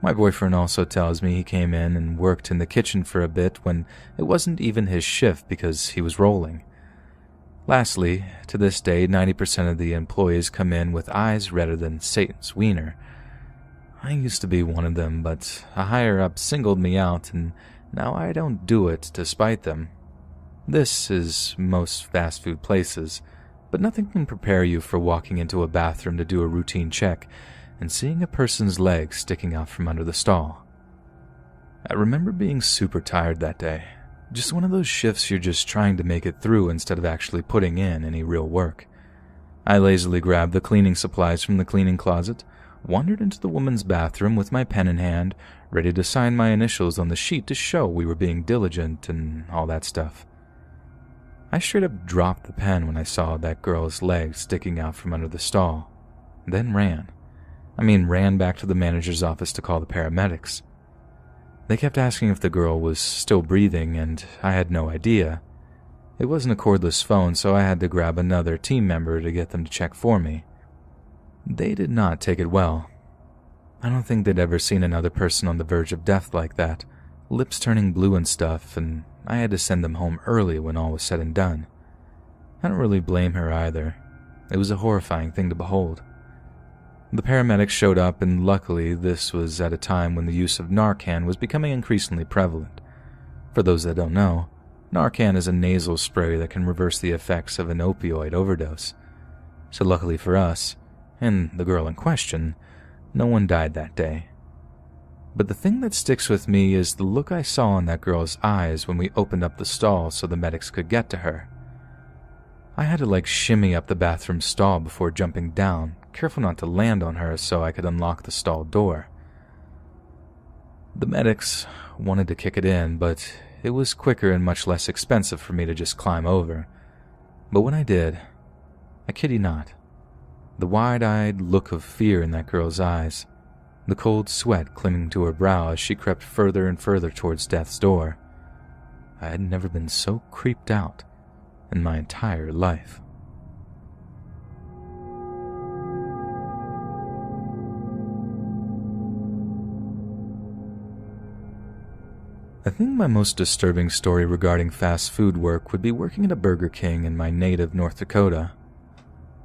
My boyfriend also tells me he came in and worked in the kitchen for a bit when it wasn't even his shift because he was rolling. Lastly, to this day, 90% of the employees come in with eyes redder than Satan's wiener. I used to be one of them, but a higher-up singled me out, and now I don't do it to spite them. This is most fast food places, but nothing can prepare you for walking into a bathroom to do a routine check and seeing a person's legs sticking out from under the stall. I remember being super tired that day. Just one of those shifts you're just trying to make it through instead of actually putting in any real work. I lazily grabbed the cleaning supplies from the cleaning closet, wandered into the woman's bathroom with my pen in hand, ready to sign my initials on the sheet to show we were being diligent and all that stuff. I straight up dropped the pen when I saw that girl's legs sticking out from under the stall, then ran. Ran back to the manager's office to call the paramedics. They kept asking if the girl was still breathing, and I had no idea. It wasn't a cordless phone, so I had to grab another team member to get them to check for me. They did not take it well. I don't think they'd ever seen another person on the verge of death like that, lips turning blue and stuff, and I had to send them home early when all was said and done. I don't really blame her either. It was a horrifying thing to behold. The paramedics showed up, and luckily this was at a time when the use of Narcan was becoming increasingly prevalent. For those that don't know, Narcan is a nasal spray that can reverse the effects of an opioid overdose. So luckily for us, and the girl in question, no one died that day. But the thing that sticks with me is the look I saw in that girl's eyes when we opened up the stall so the medics could get to her. I had to shimmy up the bathroom stall before jumping down, careful not to land on her so I could unlock the stall door. The medics wanted to kick it in, but it was quicker and much less expensive for me to just climb over. But when I did, I kid you not, the wide-eyed look of fear in that girl's eyes, the cold sweat clinging to her brow as she crept further and further towards death's door, I had never been so creeped out in my entire life. I think my most disturbing story regarding fast food work would be working at a Burger King in my native North Dakota.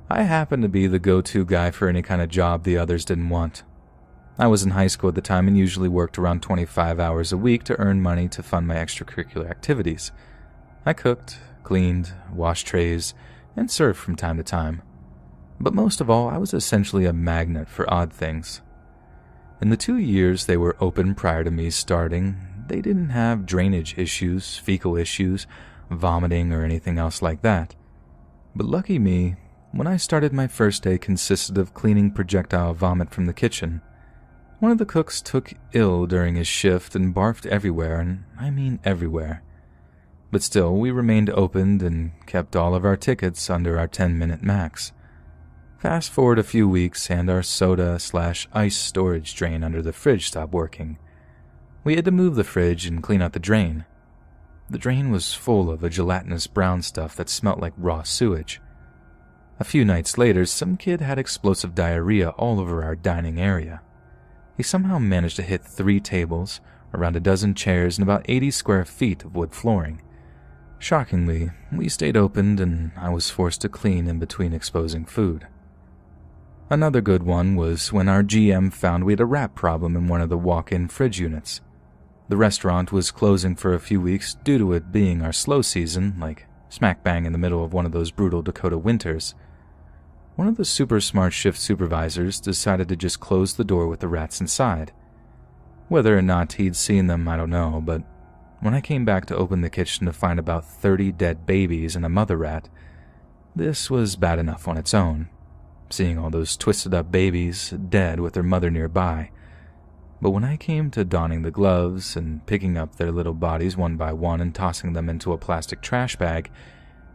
I happened to be the go-to guy for any kind of job the others didn't want. I was in high school at the time and usually worked around 25 hours a week to earn money to fund my extracurricular activities. I cooked, cleaned, washed trays, and served from time to time. But most of all, I was essentially a magnet for odd things. In the 2 years they were open prior to me starting, they didn't have drainage issues, fecal issues, vomiting, or anything else like that. But lucky me, when I started, my first day consisted of cleaning projectile vomit from the kitchen. One of the cooks took ill during his shift and barfed everywhere, and I mean everywhere. But still, we remained opened and kept all of our tickets under our 10-minute max. Fast forward a few weeks and our soda/ice storage drain under the fridge stopped working. We had to move the fridge and clean out the drain. The drain was full of a gelatinous brown stuff that smelt like raw sewage. A few nights later, some kid had explosive diarrhea all over our dining area. He somehow managed to hit 3 tables, around a dozen chairs, and about 80 square feet of wood flooring. Shockingly, we stayed opened and I was forced to clean in between exposing food. Another good one was when our GM found we had a rat problem in one of the walk-in fridge units. The restaurant was closing for a few weeks due to it being our slow season, like smack bang in the middle of one of those brutal Dakota winters. One of the super smart shift supervisors decided to just close the door with the rats inside. Whether or not he'd seen them, I don't know, but when I came back to open the kitchen to find about 30 dead babies and a mother rat, this was bad enough on its own, seeing all those twisted up babies dead with their mother nearby. But when I came to donning the gloves and picking up their little bodies one by one and tossing them into a plastic trash bag,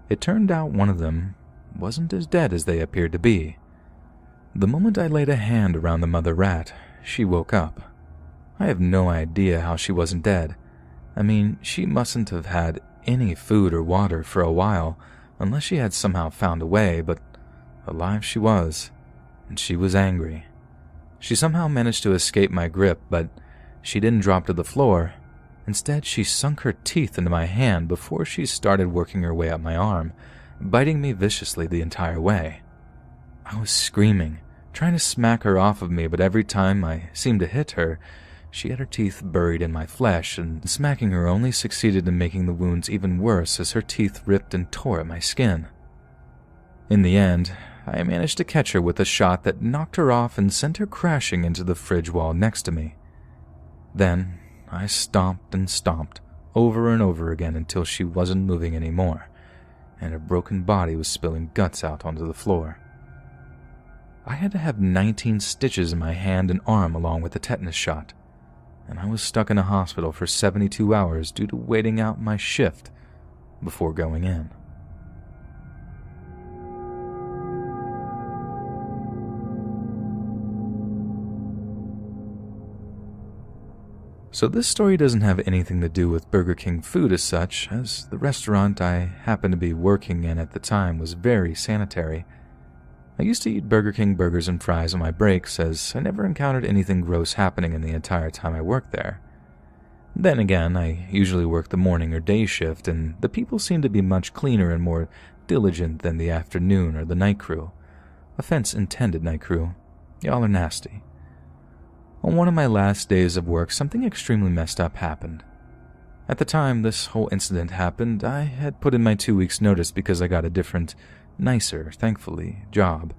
it turned out one of them wasn't as dead as they appeared to be. The moment I laid a hand around the mother rat, she woke up. I have no idea how she wasn't dead. I mean, she mustn't have had any food or water for a while, unless she had somehow found a way, but alive she was, and she was angry. She somehow managed to escape my grip, but she didn't drop to the floor. Instead, she sunk her teeth into my hand before she started working her way up my arm, biting me viciously the entire way. I was screaming, trying to smack her off of me, but every time I seemed to hit her, she had her teeth buried in my flesh, and smacking her only succeeded in making the wounds even worse as her teeth ripped and tore at my skin. In the end, I managed to catch her with a shot that knocked her off and sent her crashing into the fridge wall next to me. Then I stomped and stomped over and over again until she wasn't moving anymore, and her broken body was spilling guts out onto the floor. I had to have 19 stitches in my hand and arm along with a tetanus shot, and I was stuck in a hospital for 72 hours due to waiting out my shift before going in. So this story doesn't have anything to do with Burger King food as such, as the restaurant I happened to be working in at the time was very sanitary. I used to eat Burger King burgers and fries on my breaks, as I never encountered anything gross happening in the entire time I worked there. Then again, I usually worked the morning or day shift, and the people seemed to be much cleaner and more diligent than the afternoon or the night crew. Offense intended, night crew. Y'all are nasty. On one of my last days of work, something extremely messed up happened. At the time this whole incident happened, I had put in my 2 weeks' notice because I got a different, nicer, thankfully, job,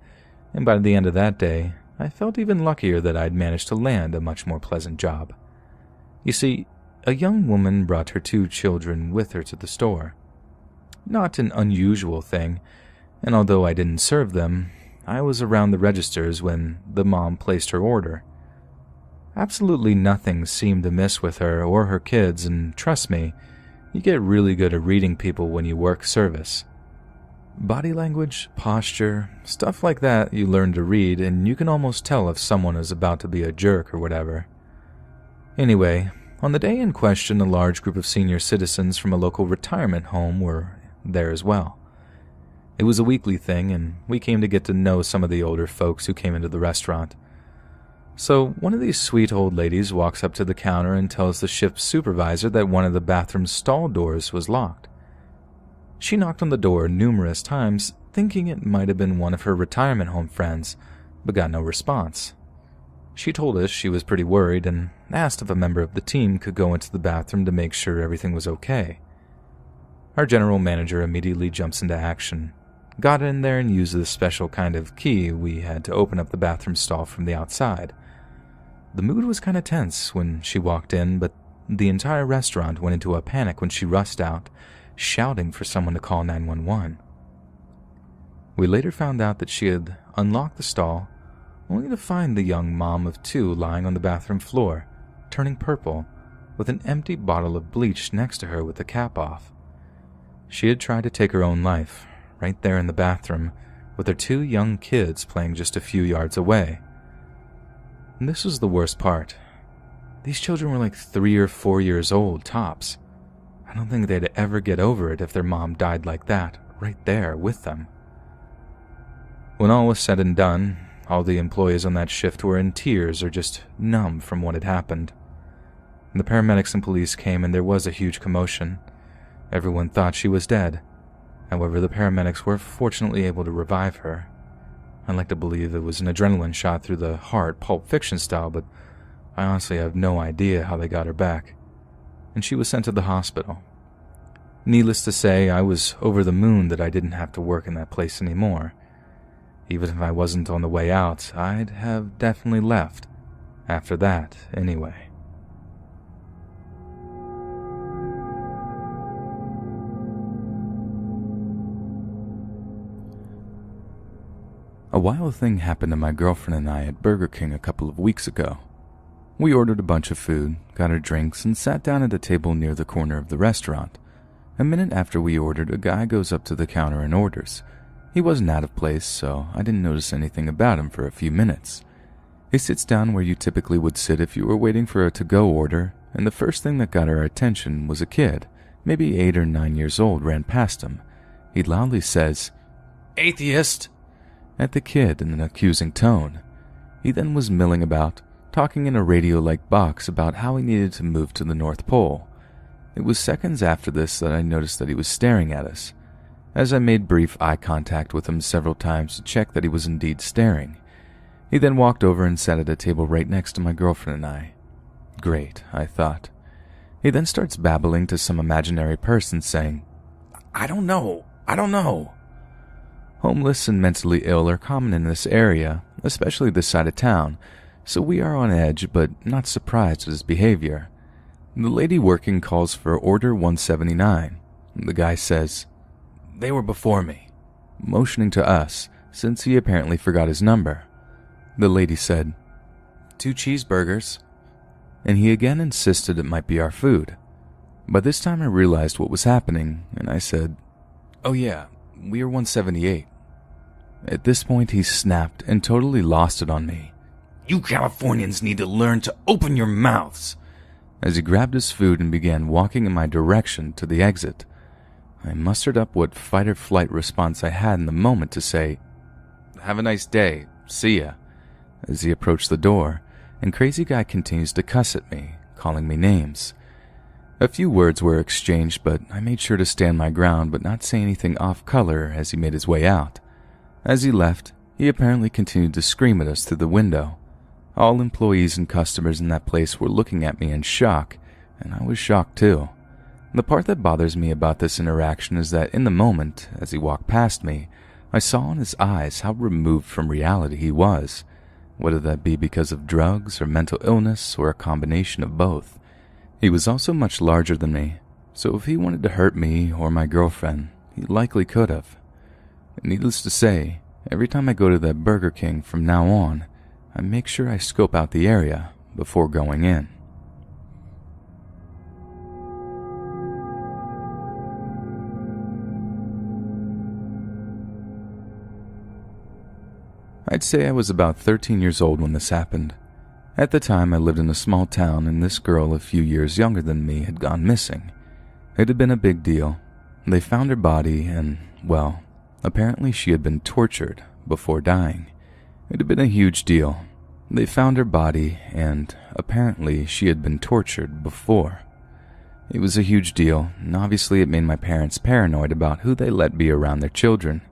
and by the end of that day, I felt even luckier that I'd managed to land a much more pleasant job. You see, a young woman brought her 2 children with her to the store. Not an unusual thing, and although I didn't serve them, I was around the registers when the mom placed her order. Absolutely nothing seemed amiss with her or her kids, and trust me, you get really good at reading people when you work service. Body language, posture, stuff like that you learn to read, and you can almost tell if someone is about to be a jerk or whatever. Anyway, on the day in question, a large group of senior citizens from a local retirement home were there as well. It was a weekly thing, and we came to get to know some of the older folks who came into the restaurant. So one of these sweet old ladies walks up to the counter and tells the shift supervisor that one of the bathroom stall doors was locked. She knocked on the door numerous times, thinking it might have been one of her retirement home friends, but got no response. She told us she was pretty worried and asked if a member of the team could go into the bathroom to make sure everything was okay. Our general manager immediately jumps into action, got in there and used the special kind of key we had to open up the bathroom stall from the outside. The mood was kind of tense when she walked in, but the entire restaurant went into a panic when she rushed out, shouting for someone to call 911. We later found out that she had unlocked the stall, only to find the young mom of two lying on the bathroom floor, turning purple, with an empty bottle of bleach next to her with the cap off. She had tried to take her own life, right there in the bathroom, with her two young kids playing just a few yards away. And this was the worst part. These children were like 3 or 4 years old, tops. I don't think they'd ever get over it if their mom died like that, right there with them. When all was said and done, all the employees on that shift were in tears or just numb from what had happened. The paramedics and police came and there was a huge commotion. Everyone thought she was dead. However, the paramedics were fortunately able to revive her. I'd like to believe it was an adrenaline shot through the heart, Pulp Fiction style, but I honestly have no idea how they got her back. And she was sent to the hospital. Needless to say, I was over the moon that I didn't have to work in that place anymore. Even if I wasn't on the way out, I'd have definitely left. After that, anyway. A wild thing happened to my girlfriend and I at Burger King a couple of weeks ago. We ordered a bunch of food, got our drinks, and sat down at a table near the corner of the restaurant. A minute after we ordered, a guy goes up to the counter and orders. He wasn't out of place, so I didn't notice anything about him for a few minutes. He sits down where you typically would sit if you were waiting for a to-go order, and the first thing that got our attention was a kid, maybe 8 or 9 years old, ran past him. He loudly says, "Atheist!" at the kid in an accusing tone. He then was milling about, talking in a radio-like box about how he needed to move to the North Pole. It was seconds after this that I noticed that he was staring at us. As I made brief eye contact with him several times to check that he was indeed staring, he then walked over and sat at a table right next to my girlfriend and I. Great, I thought. He then starts babbling to some imaginary person saying, I don't know. Homeless and mentally ill are common in this area, especially this side of town, so we are on edge but not surprised at his behavior. The lady working calls for order 179. The guy says, "They were before me," motioning to us, since he apparently forgot his number. The lady said, "2 cheeseburgers," and he again insisted it might be our food. By this time I realized what was happening, and I said, "Oh yeah, we are 178. At this point he snapped and totally lost it on me. "You Californians need to learn to open your mouths," as he grabbed his food and began walking in my direction to the exit. I mustered up what fight-or-flight response I had in the moment to say, "Have a nice day, see ya," as he approached the door, and crazy guy continues to cuss at me, calling me names. A few words were exchanged, but I made sure to stand my ground but not say anything off-color as he made his way out. As he left, he apparently continued to scream at us through the window. All employees and customers in that place were looking at me in shock, and I was shocked too. The part that bothers me about this interaction is that in the moment, as he walked past me, I saw in his eyes how removed from reality he was, whether that be because of drugs or mental illness or a combination of both. He was also much larger than me, so if he wanted to hurt me or my girlfriend, he likely could have. Needless to say, every time I go to that Burger King from now on, I make sure I scope out the area before going in. I'd say I was about 13 years old when this happened. At the time, I lived in a small town, and this girl a few years younger than me had gone missing. It had been a big deal. They found her body and, well, apparently she had been tortured before dying. It had been a huge deal. They found her body, and apparently she had been tortured before. It was a huge deal, and obviously it made my parents paranoid about who they let be around their children.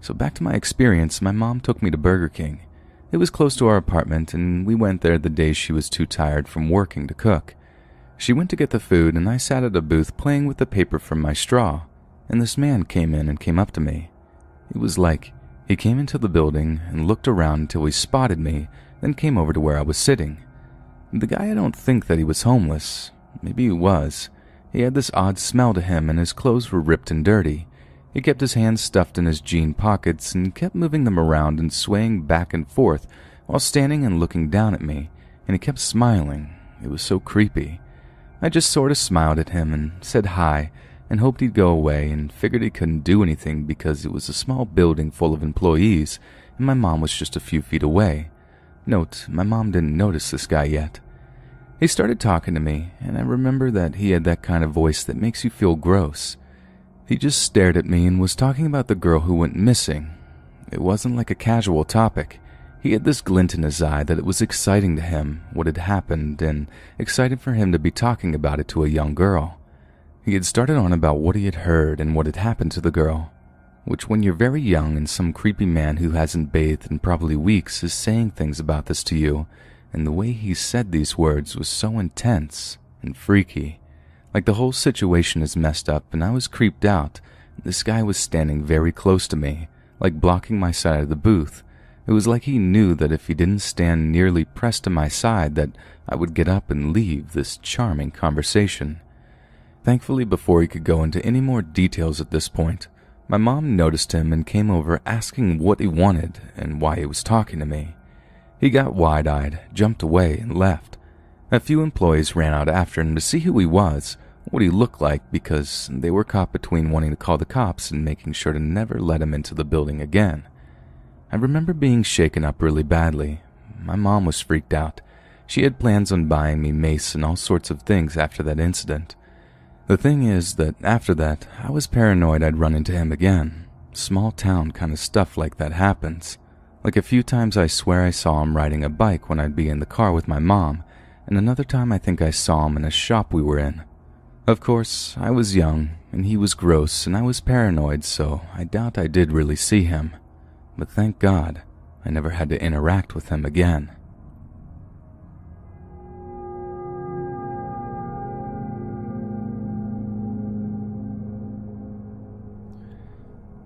So back to my experience, my mom took me to Burger King. It was close to our apartment, and we went there the day she was too tired from working to cook. She went to get the food, and I sat at a booth playing with the paper from my straw, and this man came in and came up to me. It was like he came into the building and looked around until he spotted me, then came over to where I was sitting. The guy, I don't think that he was homeless. Maybe he was. He had this odd smell to him, and his clothes were ripped and dirty. He kept his hands stuffed in his jean pockets and kept moving them around and swaying back and forth while standing and looking down at me, and he kept smiling. It was so creepy. I just sort of smiled at him and said hi and hoped he'd go away, and figured he couldn't do anything because it was a small building full of employees and my mom was just a few feet away. Note, my mom didn't notice this guy yet. He started talking to me, and I remember that he had that kind of voice that makes you feel gross. He just stared at me and was talking about the girl who went missing. It wasn't like a casual topic. He had this glint in his eye that it was exciting to him what had happened, and excited for him to be talking about it to a young girl. He had started on about what he had heard and what had happened to the girl, which when you're very young and some creepy man who hasn't bathed in probably weeks is saying things about this to you, and the way he said these words was so intense and freaky. Like the whole situation is messed up, and I was creeped out. This guy was standing very close to me, like blocking my side of the booth. It was like he knew that if he didn't stand nearly pressed to my side that I would get up and leave this charming conversation. Thankfully, before he could go into any more details at this point, my mom noticed him and came over asking what he wanted and why he was talking to me. He got wide-eyed, jumped away, and left. A few employees ran out after him to see who he was, what he looked like, because they were caught between wanting to call the cops and making sure to never let him into the building again. I remember being shaken up really badly. My mom was freaked out. She had plans on buying me mace and all sorts of things after that incident. The thing is that after that, I was paranoid I'd run into him again. Small town kind of stuff like that happens. Like a few times I swear I saw him riding a bike when I'd be in the car with my mom, and another time I think I saw him in a shop we were in. Of course, I was young, and he was gross, and I was paranoid, so I doubt I did really see him. But thank God, I never had to interact with him again.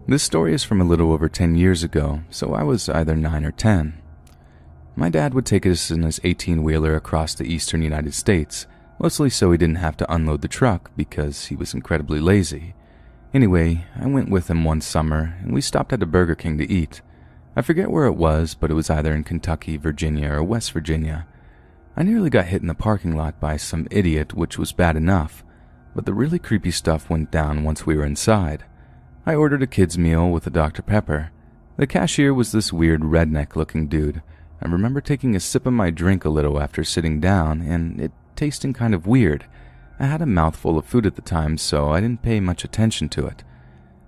This story is from a little over 10 years ago, so I was either 9 or 10. My dad would take us in his 18-wheeler across the eastern United States, mostly so he didn't have to unload the truck because he was incredibly lazy. Anyway, I went with him one summer, and we stopped at a Burger King to eat. I forget where it was, but it was either in Kentucky, Virginia, or West Virginia. I nearly got hit in the parking lot by some idiot, which was bad enough, but the really creepy stuff went down once we were inside. I ordered a kid's meal with a Dr. Pepper. The cashier was this weird redneck-looking dude. I remember taking a sip of my drink a little after sitting down, and it tasting kind of weird. I had a mouthful of food at the time, so I didn't pay much attention to it.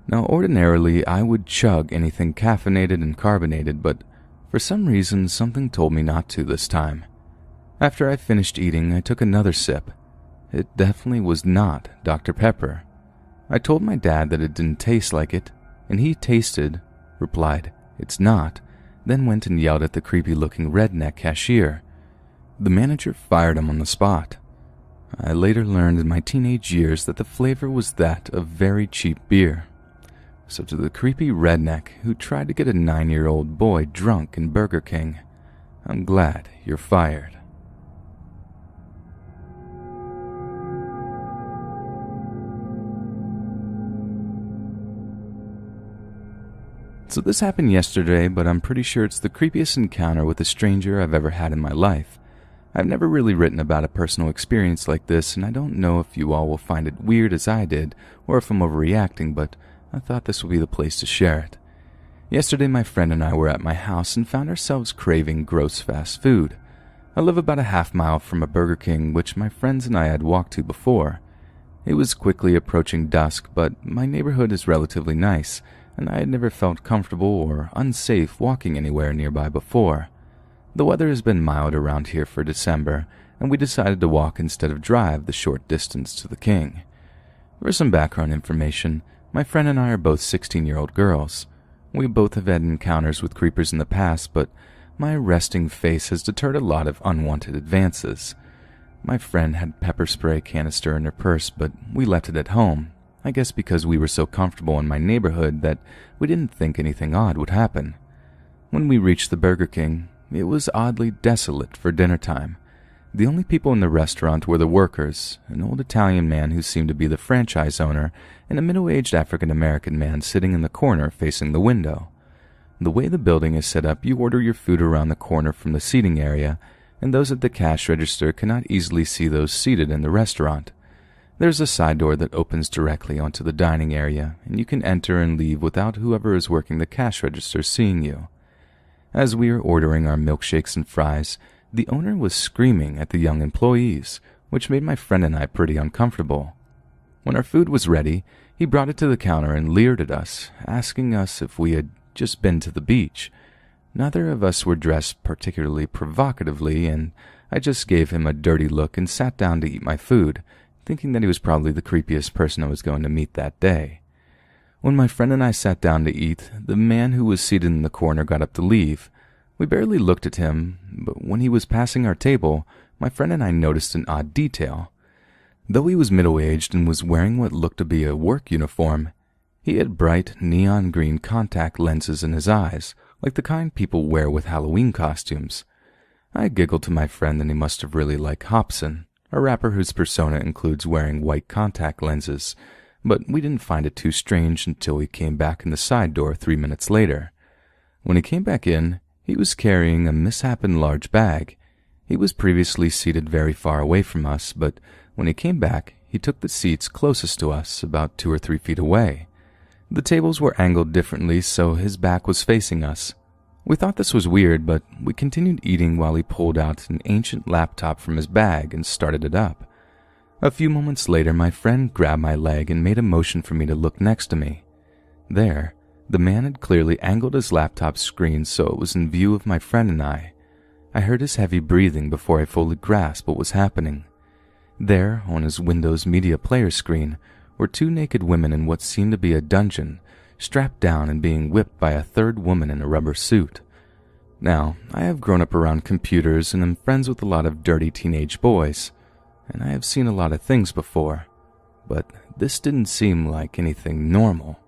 Now, ordinarily, I would chug anything caffeinated and carbonated, but for some reason, something told me not to this time. After I finished eating, I took another sip. It definitely was not Dr. Pepper. I told my dad that it didn't taste like it, and he tasted, replied, "It's not," then went and yelled at the creepy-looking redneck cashier. The manager fired him on the spot. I later learned in my teenage years that the flavor was that of very cheap beer. So to the creepy redneck who tried to get a 9-year-old boy drunk in Burger King, I'm glad you're fired. So this happened yesterday, but I'm pretty sure it's the creepiest encounter with a stranger I've ever had in my life. I've never really written about a personal experience like this, and I don't know if you all will find it weird as I did, or if I'm overreacting, but I thought this would be the place to share it. Yesterday, my friend and I were at my house and found ourselves craving gross fast food. I live about a half-mile from a Burger King, which my friends and I had walked to before. It was quickly approaching dusk, but my neighborhood is relatively nice, and I had never felt comfortable or unsafe walking anywhere nearby before. The weather has been mild around here for December, and we decided to walk instead of drive the short distance to the King. For some background information, my friend and I are both 16-year-old girls. We both have had encounters with creepers in the past, but my resting face has deterred a lot of unwanted advances. My friend had pepper spray canister in her purse, but we left it at home, I guess because we were so comfortable in my neighborhood that we didn't think anything odd would happen. When we reached the Burger King, it was oddly desolate for dinner time. The only people in the restaurant were the workers, an old Italian man who seemed to be the franchise owner, and a middle-aged African-American man sitting in the corner facing the window. The way the building is set up, you order your food around the corner from the seating area, and those at the cash register cannot easily see those seated in the restaurant. There's a side door that opens directly onto the dining area, and you can enter and leave without whoever is working the cash register seeing you. As we were ordering our milkshakes and fries, the owner was screaming at the young employees, which made my friend and I pretty uncomfortable. When our food was ready, he brought it to the counter and leered at us, asking us if we had just been to the beach. Neither of us were dressed particularly provocatively, and I just gave him a dirty look and sat down to eat my food, thinking that he was probably the creepiest person I was going to meet that day. When my friend and I sat down to eat, the man who was seated in the corner got up to leave. We barely looked at him, but when he was passing our table, my friend and I noticed an odd detail. Though he was middle-aged and was wearing what looked to be a work uniform, he had bright neon green contact lenses in his eyes, like the kind people wear with Halloween costumes. I giggled to my friend that he must have really liked Hobson, a rapper whose persona includes wearing white contact lenses, but we didn't find it too strange until he came back in the side door 3 minutes later. When he came back in, he was carrying a misshapen large bag. He was previously seated very far away from us, but when he came back, he took the seats closest to us, about 2 or 3 feet away. The tables were angled differently, so his back was facing us. We thought this was weird, but we continued eating while he pulled out an ancient laptop from his bag and started it up. A few moments later, my friend grabbed my leg and made a motion for me to look next to me. There, the man had clearly angled his laptop screen so it was in view of my friend and I. I heard his heavy breathing before I fully grasped what was happening. There, on his Windows Media Player screen, were 2 naked women in what seemed to be a dungeon, strapped down and being whipped by a third woman in a rubber suit. Now, I have grown up around computers and am friends with a lot of dirty teenage boys, and I have seen a lot of things before, but this didn't seem like anything normal.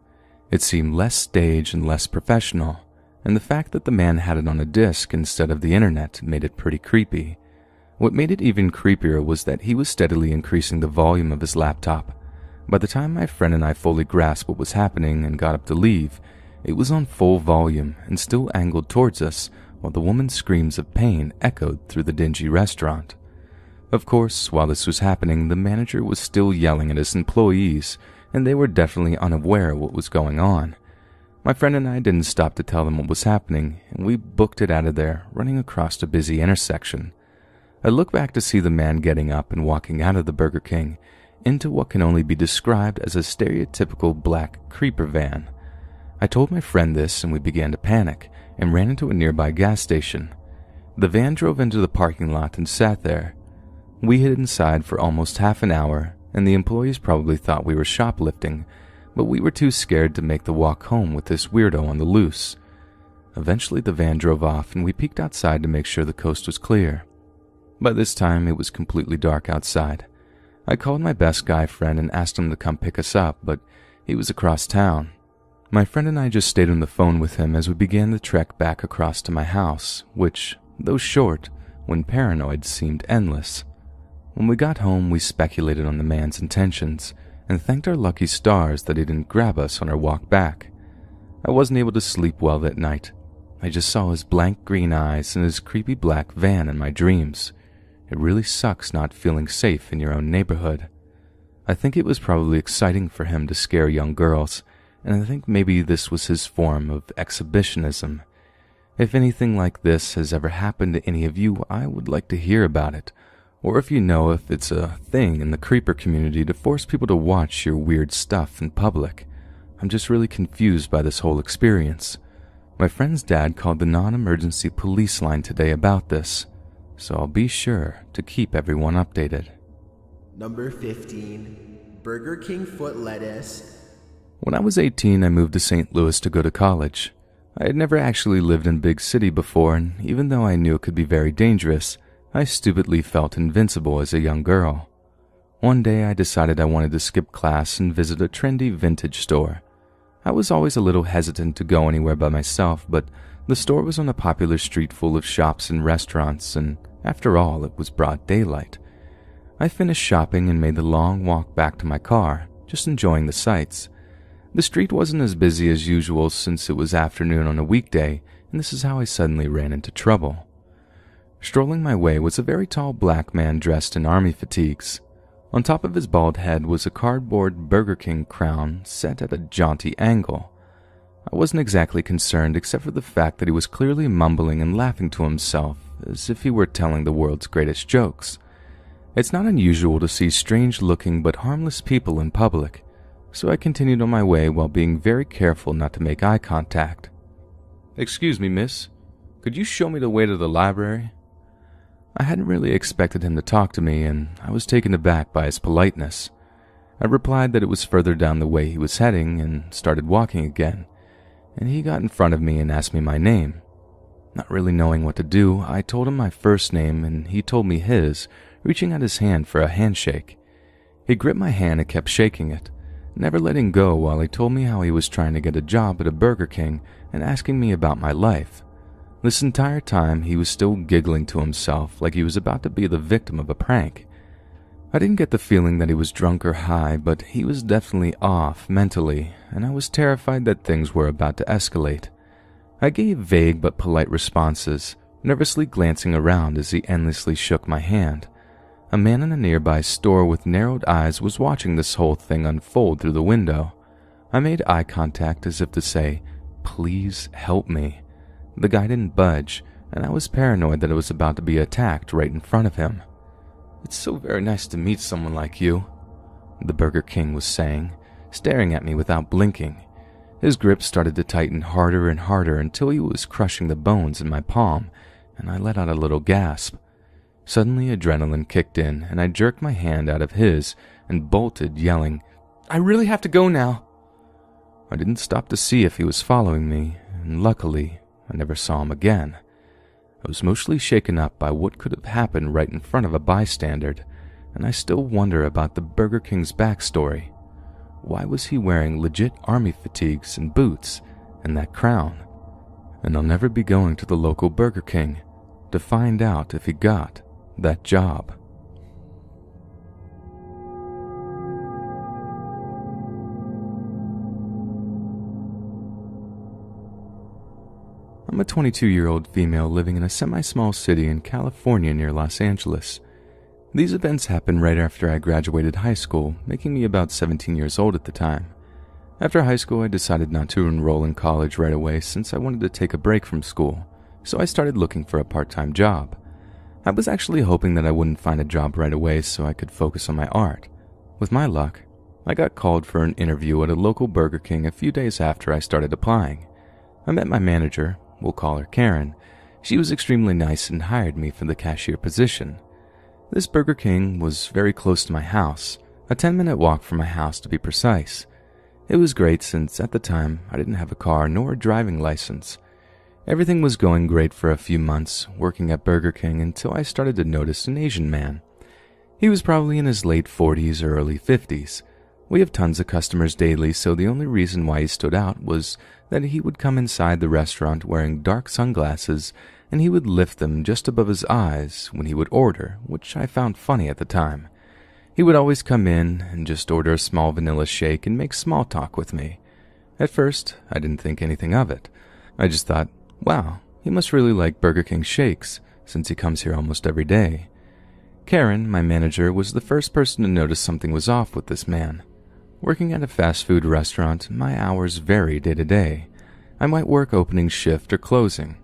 It seemed less staged and less professional, and the fact that the man had it on a disc instead of the internet made it pretty creepy. What made it even creepier was that he was steadily increasing the volume of his laptop. By the time my friend and I fully grasped what was happening and got up to leave, it was on full volume and still angled towards us, while the woman's screams of pain echoed through the dingy restaurant. Of course, while this was happening, the manager was still yelling at his employees, and they were definitely unaware of what was going on. My friend and I didn't stop to tell them what was happening, and we booked it out of there, running across a busy intersection. I look back to see the man getting up and walking out of the Burger King into what can only be described as a stereotypical black creeper van. I told my friend this, and we began to panic and ran into a nearby gas station. The van drove into the parking lot and sat there. We hid inside for almost half an hour, and the employees probably thought we were shoplifting, but we were too scared to make the walk home with this weirdo on the loose. Eventually the van drove off, and we peeked outside to make sure the coast was clear. By this time, it was completely dark outside. I called my best guy friend and asked him to come pick us up, but he was across town. My friend and I just stayed on the phone with him as we began the trek back across to my house, which, though short, when paranoid, seemed endless. When we got home, we speculated on the man's intentions and thanked our lucky stars that he didn't grab us on our walk back. I wasn't able to sleep well that night. I just saw his blank green eyes and his creepy black van in my dreams. It really sucks not feeling safe in your own neighborhood. I think it was probably exciting for him to scare young girls, and I think maybe this was his form of exhibitionism. If anything like this has ever happened to any of you, I would like to hear about it, or if you know if it's a thing in the creeper community to force people to watch your weird stuff in public. I'm just really confused by this whole experience. My friend's dad called the non-emergency police line today about this, so I'll be sure to keep everyone updated. Number 15. Burger King foot lettuce. When I was 18, I moved to St. Louis to go to college. I had never actually lived in a big city before, and even though I knew it could be very dangerous, I stupidly felt invincible as a young girl. One day I decided I wanted to skip class and visit a trendy vintage store. I was always a little hesitant to go anywhere by myself, but the store was on a popular street full of shops and restaurants, and after all, it was broad daylight. I finished shopping and made the long walk back to my car, just enjoying the sights. The street wasn't as busy as usual since it was afternoon on a weekday, and this is how I suddenly ran into trouble. Strolling my way was a very tall black man dressed in army fatigues. On top of his bald head was a cardboard Burger King crown set at a jaunty angle. I wasn't exactly concerned except for the fact that he was clearly mumbling and laughing to himself as if he were telling the world's greatest jokes. It's not unusual to see strange-looking but harmless people in public, so I continued on my way while being very careful not to make eye contact. "Excuse me, miss. Could you show me the way to the library?" I hadn't really expected him to talk to me, and I was taken aback by his politeness. I replied that it was further down the way he was heading and started walking again, and he got in front of me and asked me my name. Not really knowing what to do, I told him my first name and he told me his, reaching out his hand for a handshake. He gripped my hand and kept shaking it, never letting go while he told me how he was trying to get a job at a Burger King and asking me about my life. This entire time, he was still giggling to himself like he was about to be the victim of a prank. I didn't get the feeling that he was drunk or high, but he was definitely off mentally, and I was terrified that things were about to escalate. I gave vague but polite responses, nervously glancing around as he endlessly shook my hand. A man in a nearby store with narrowed eyes was watching this whole thing unfold through the window. I made eye contact as if to say, "Please help me." The guy didn't budge, and I was paranoid that I was about to be attacked right in front of him. "It's so very nice to meet someone like you," the Burger King was saying, staring at me without blinking. His grip started to tighten harder and harder until he was crushing the bones in my palm, and I let out a little gasp. Suddenly adrenaline kicked in, and I jerked my hand out of his and bolted, yelling, "I really have to go now." I didn't stop to see if he was following me, and luckily, I never saw him again. I was mostly shaken up by what could have happened right in front of a bystander, and I still wonder about the Burger King's backstory. Why was he wearing legit army fatigues and boots and that crown? And I'll never be going to the local Burger King to find out if he got that job. I'm a 22-year-old female living in a semi-small city in California near Los Angeles. These events happened right after I graduated high school, making me about 17 years old at the time. After high school, I decided not to enroll in college right away since I wanted to take a break from school, so I started looking for a part-time job. I was actually hoping that I wouldn't find a job right away so I could focus on my art. With my luck, I got called for an interview at a local Burger King a few days after I started applying. I met my manager, we'll call her Karen. She was extremely nice and hired me for the cashier position. This Burger King was very close to my house, a 10-minute walk from my house to be precise. It was great since at the time I didn't have a car nor a driving license. Everything was going great for a few months working at Burger King until I started to notice an Asian man. He was probably in his late 40s or early 50s. We have tons of customers daily, so the only reason why he stood out was that he would come inside the restaurant wearing dark sunglasses and he would lift them just above his eyes when he would order, which I found funny at the time. He would always come in and just order a small vanilla shake and make small talk with me. At first, I didn't think anything of it. I just thought, wow, he must really like Burger King shakes since he comes here almost every day. Karen, my manager, was the first person to notice something was off with this man. Working at a fast food restaurant, my hours vary day to day. I might work opening shift or closing.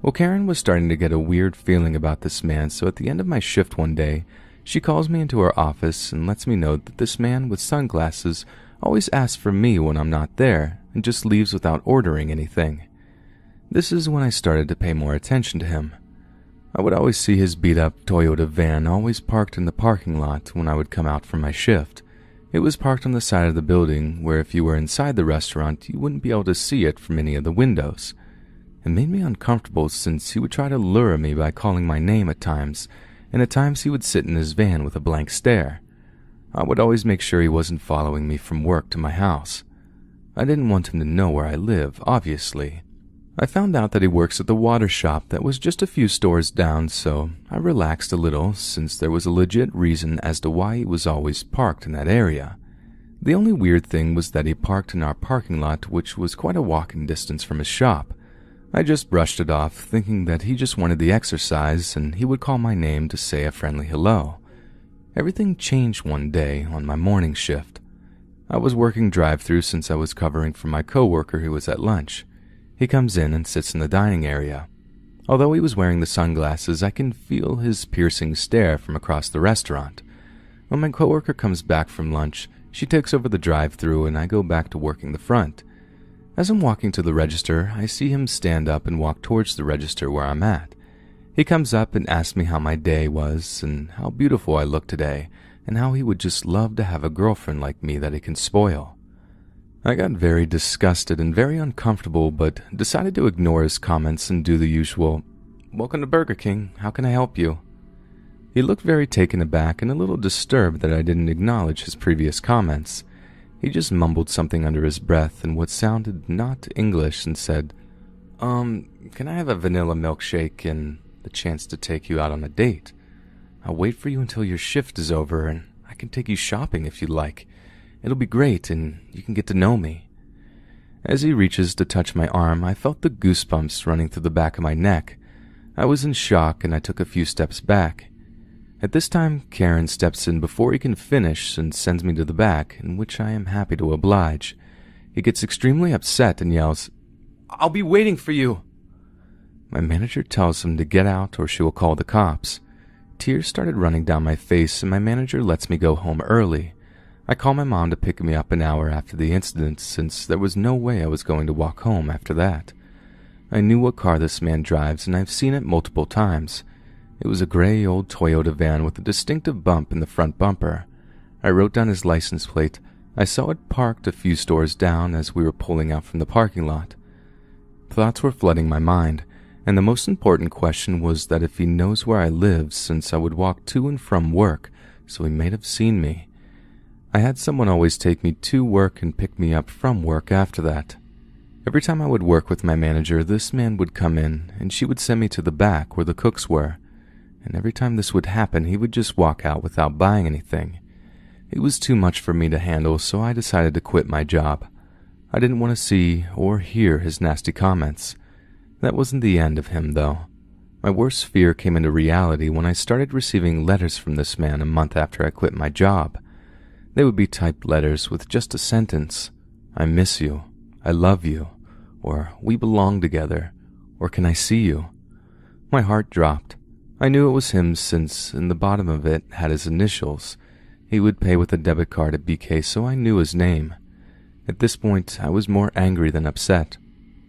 Well, Karen was starting to get a weird feeling about this man, so at the end of my shift one day, she calls me into her office and lets me know that this man with sunglasses always asks for me when I'm not there and just leaves without ordering anything. This is when I started to pay more attention to him. I would always see his beat-up Toyota van always parked in the parking lot when I would come out from my shift. It was parked on the side of the building where if you were inside the restaurant, you wouldn't be able to see it from any of the windows. It made me uncomfortable since he would try to lure me by calling my name at times, and at times he would sit in his van with a blank stare. I would always make sure he wasn't following me from work to my house. I didn't want him to know where I live, obviously. I found out that he works at the water shop that was just a few stores down, so I relaxed a little since there was a legit reason as to why he was always parked in that area. The only weird thing was that he parked in our parking lot, which was quite a walking distance from his shop. I just brushed it off, thinking that he just wanted the exercise and he would call my name to say a friendly hello. Everything changed one day on my morning shift. I was working drive-thru since I was covering for my coworker who was at lunch. He comes in and sits in the dining area. Although he was wearing the sunglasses, I can feel his piercing stare from across the restaurant. When my coworker comes back from lunch, she takes over the drive-thru and I go back to working the front. As I'm walking to the register, I see him stand up and walk towards the register where I'm at. He comes up and asks me how my day was and how beautiful I look today and how he would just love to have a girlfriend like me that he can spoil. I got very disgusted and very uncomfortable, but decided to ignore his comments and do the usual, "Welcome to Burger King, how can I help you?" He looked very taken aback and a little disturbed that I didn't acknowledge his previous comments. He just mumbled something under his breath in what sounded not English and said, can I have a vanilla milkshake and the chance to take you out on a date? I'll wait for you until your shift is over and I can take you shopping if you'd like. It'll be great and you can get to know me." As he reaches to touch my arm, I felt the goosebumps running through the back of my neck. I was in shock and I took a few steps back. At this time, Karen steps in before he can finish and sends me to the back, in which I am happy to oblige. He gets extremely upset and yells, "I'll be waiting for you." My manager tells him to get out or she will call the cops. Tears started running down my face and my manager lets me go home early. I call my mom to pick me up an hour after the incident since there was no way I was going to walk home after that. I knew what car this man drives and I've seen it multiple times. It was a gray old Toyota van with a distinctive bump in the front bumper. I wrote down his license plate. I saw it parked a few stores down as we were pulling out from the parking lot. Thoughts were flooding my mind, and the most important question was that if he knows where I live since I would walk to and from work, so he may have seen me. I had someone always take me to work and pick me up from work after that. Every time I would work with my manager, this man would come in and she would send me to the back where the cooks were. And every time this would happen, he would just walk out without buying anything. It was too much for me to handle, so I decided to quit my job. I didn't want to see or hear his nasty comments. That wasn't the end of him, though. My worst fear came into reality when I started receiving letters from this man a month after I quit my job. They would be typed letters with just a sentence, "I miss you," "I love you," or "We belong together," or "Can I see you?" My heart dropped. I knew it was him since in the bottom of it had his initials. He would pay with a debit card at BK, so I knew his name. At this point, I was more angry than upset.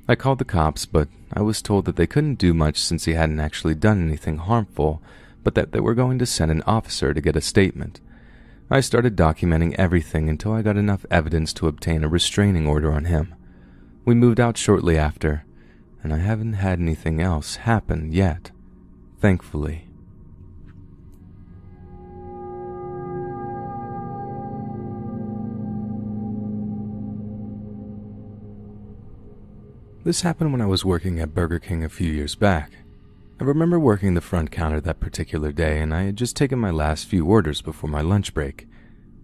I called the cops, but I was told that they couldn't do much since he hadn't actually done anything harmful, but that they were going to send an officer to get a statement. I started documenting everything until I got enough evidence to obtain a restraining order on him. We moved out shortly after, and I haven't had anything else happen yet, thankfully. This happened when I was working at Burger King a few years back. I remember working the front counter that particular day, and I had just taken my last few orders before my lunch break.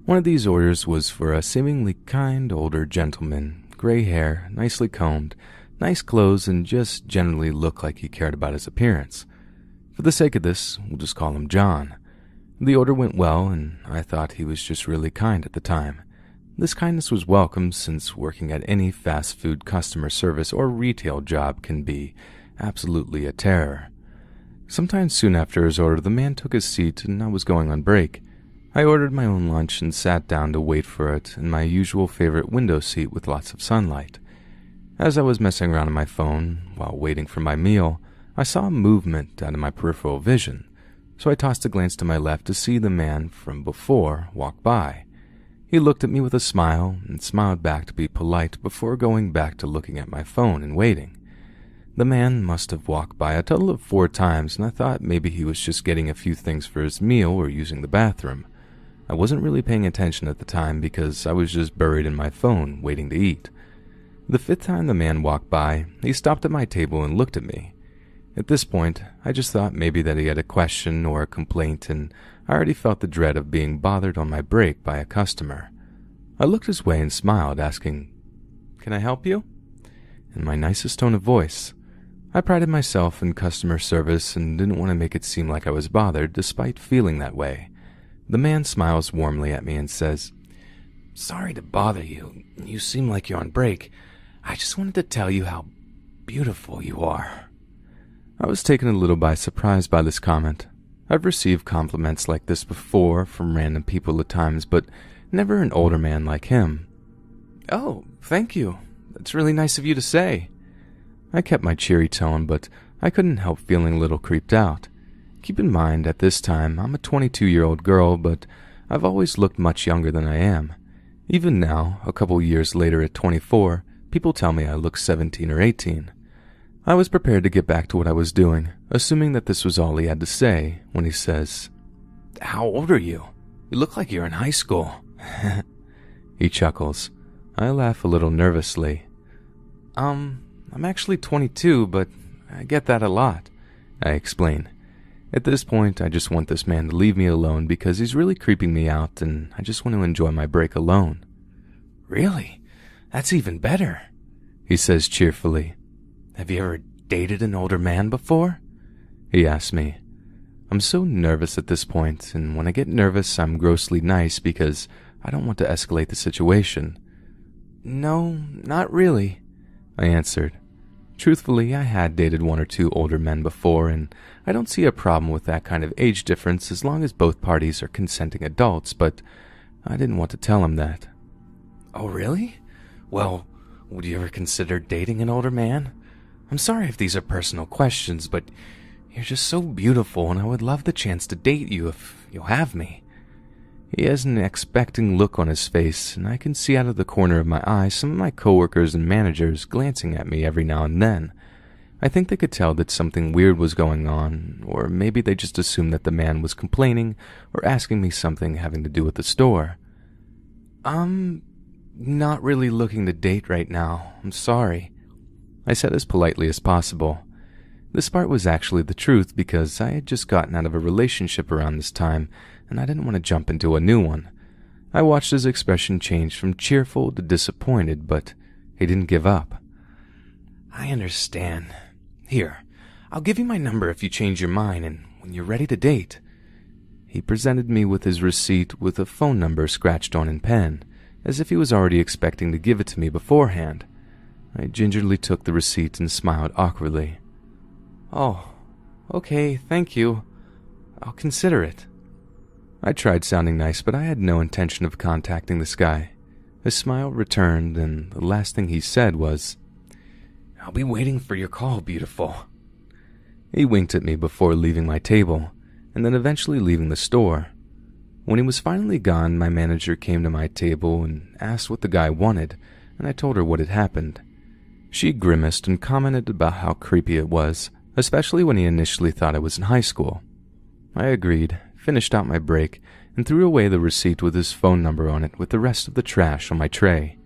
One of these orders was for a seemingly kind older gentleman, gray hair, nicely combed, nice clothes, and just generally looked like he cared about his appearance. For the sake of this, we'll just call him John. The order went well, and I thought he was just really kind at the time. This kindness was welcome since working at any fast food customer service or retail job can be absolutely a terror. Sometime soon after his order, the man took his seat and I was going on break. I ordered my own lunch and sat down to wait for it in my usual favorite window seat with lots of sunlight. As I was messing around on my phone while waiting for my meal, I saw a movement out of my peripheral vision, so I tossed a glance to my left to see the man from before walk by. He looked at me with a smile and smiled back to be polite before going back to looking at my phone and waiting. The man must have walked by a total of 4 times, and I thought maybe he was just getting a few things for his meal or using the bathroom. I wasn't really paying attention at the time because I was just buried in my phone waiting to eat. The 5th time the man walked by, he stopped at my table and looked at me. At this point, I just thought maybe that he had a question or a complaint, and I already felt the dread of being bothered on my break by a customer. I looked his way and smiled, asking, "Can I help you?" in my nicest tone of voice. I prided myself in customer service and didn't want to make it seem like I was bothered despite feeling that way. The man smiles warmly at me and says, "Sorry to bother you. You seem like you're on break. I just wanted to tell you how beautiful you are." I was taken a little by surprise by this comment. I've received compliments like this before from random people at times, but never an older man like him. "Oh, thank you. That's really nice of you to say." I kept my cheery tone, but I couldn't help feeling a little creeped out. Keep in mind, at this time, I'm a 22-year-old girl, but I've always looked much younger than I am. Even now, a couple years later at 24, people tell me I look 17 or 18. I was prepared to get back to what I was doing, assuming that this was all he had to say, when he says, "How old are you? You look like you're in high school." He chuckles. I laugh a little nervously. I'm actually 22, but I get that a lot," I explain. At this point, I just want this man to leave me alone because he's really creeping me out and I just want to enjoy my break alone. "Really? That's even better," he says cheerfully. "Have you ever dated an older man before?" he asks me. I'm so nervous at this point, and when I get nervous, I'm grossly nice because I don't want to escalate the situation. "No, not really," I answered. Truthfully, I had dated 1 or 2 older men before, and I don't see a problem with that kind of age difference as long as both parties are consenting adults, but I didn't want to tell him that. "Oh, really? Well, would you ever consider dating an older man? I'm sorry if these are personal questions, but you're just so beautiful, and I would love the chance to date you if you'll have me." He has an expecting look on his face, and I can see out of the corner of my eye some of my coworkers and managers glancing at me every now and then. I think they could tell that something weird was going on, or maybe they just assumed that the man was complaining or asking me something having to do with the store. "I'm not really looking to date right now. I'm sorry," I said as politely as possible. This part was actually the truth because I had just gotten out of a relationship around this time, and I didn't want to jump into a new one. I watched his expression change from cheerful to disappointed, but he didn't give up. "I understand. Here, I'll give you my number if you change your mind and when you're ready to date." He presented me with his receipt with a phone number scratched on in pen, as if he was already expecting to give it to me beforehand. I gingerly took the receipt and smiled awkwardly. "Oh, okay, thank you. I'll consider it." I tried sounding nice, but I had no intention of contacting this guy. His smile returned, and the last thing he said was, "I'll be waiting for your call, beautiful." He winked at me before leaving my table, and then eventually leaving the store. When he was finally gone, my manager came to my table and asked what the guy wanted, and I told her what had happened. She grimaced and commented about how creepy it was, especially when he initially thought I was in high school. I agreed, finished out my break, and threw away the receipt with his phone number on it with the rest of the trash on my tray.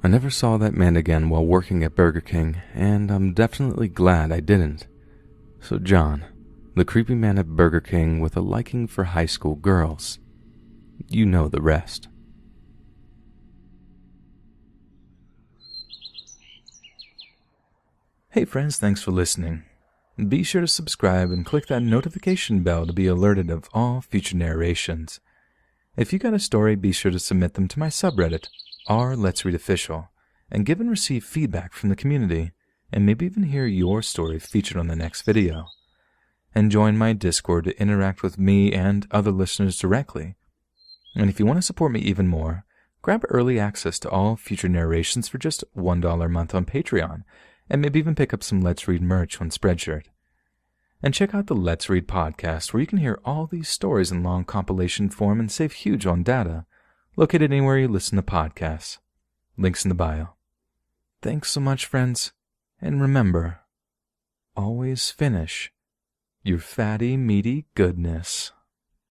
I never saw that man again while working at Burger King, and I'm definitely glad I didn't. So John, the creepy man at Burger King with a liking for high school girls, you know the rest. Hey friends, thanks for listening. Be sure to subscribe and click that notification bell to be alerted of all future narrations. If you got a story, be sure to submit them to my subreddit, r/Let's Read Official, and give and receive feedback from the community, and maybe even hear your story featured on the next video. And join my Discord to interact with me and other listeners directly. And if you want to support me even more, Grab early access to all future narrations for just $1 a month on Patreon, and maybe even pick up some Let's Read merch on Spreadshirt. And check out the Let's Read podcast, where you can hear all these stories in long compilation form and save huge on data, located anywhere you listen to podcasts. Links in the bio. Thanks so much, friends, and remember, always finish your fatty, meaty goodness.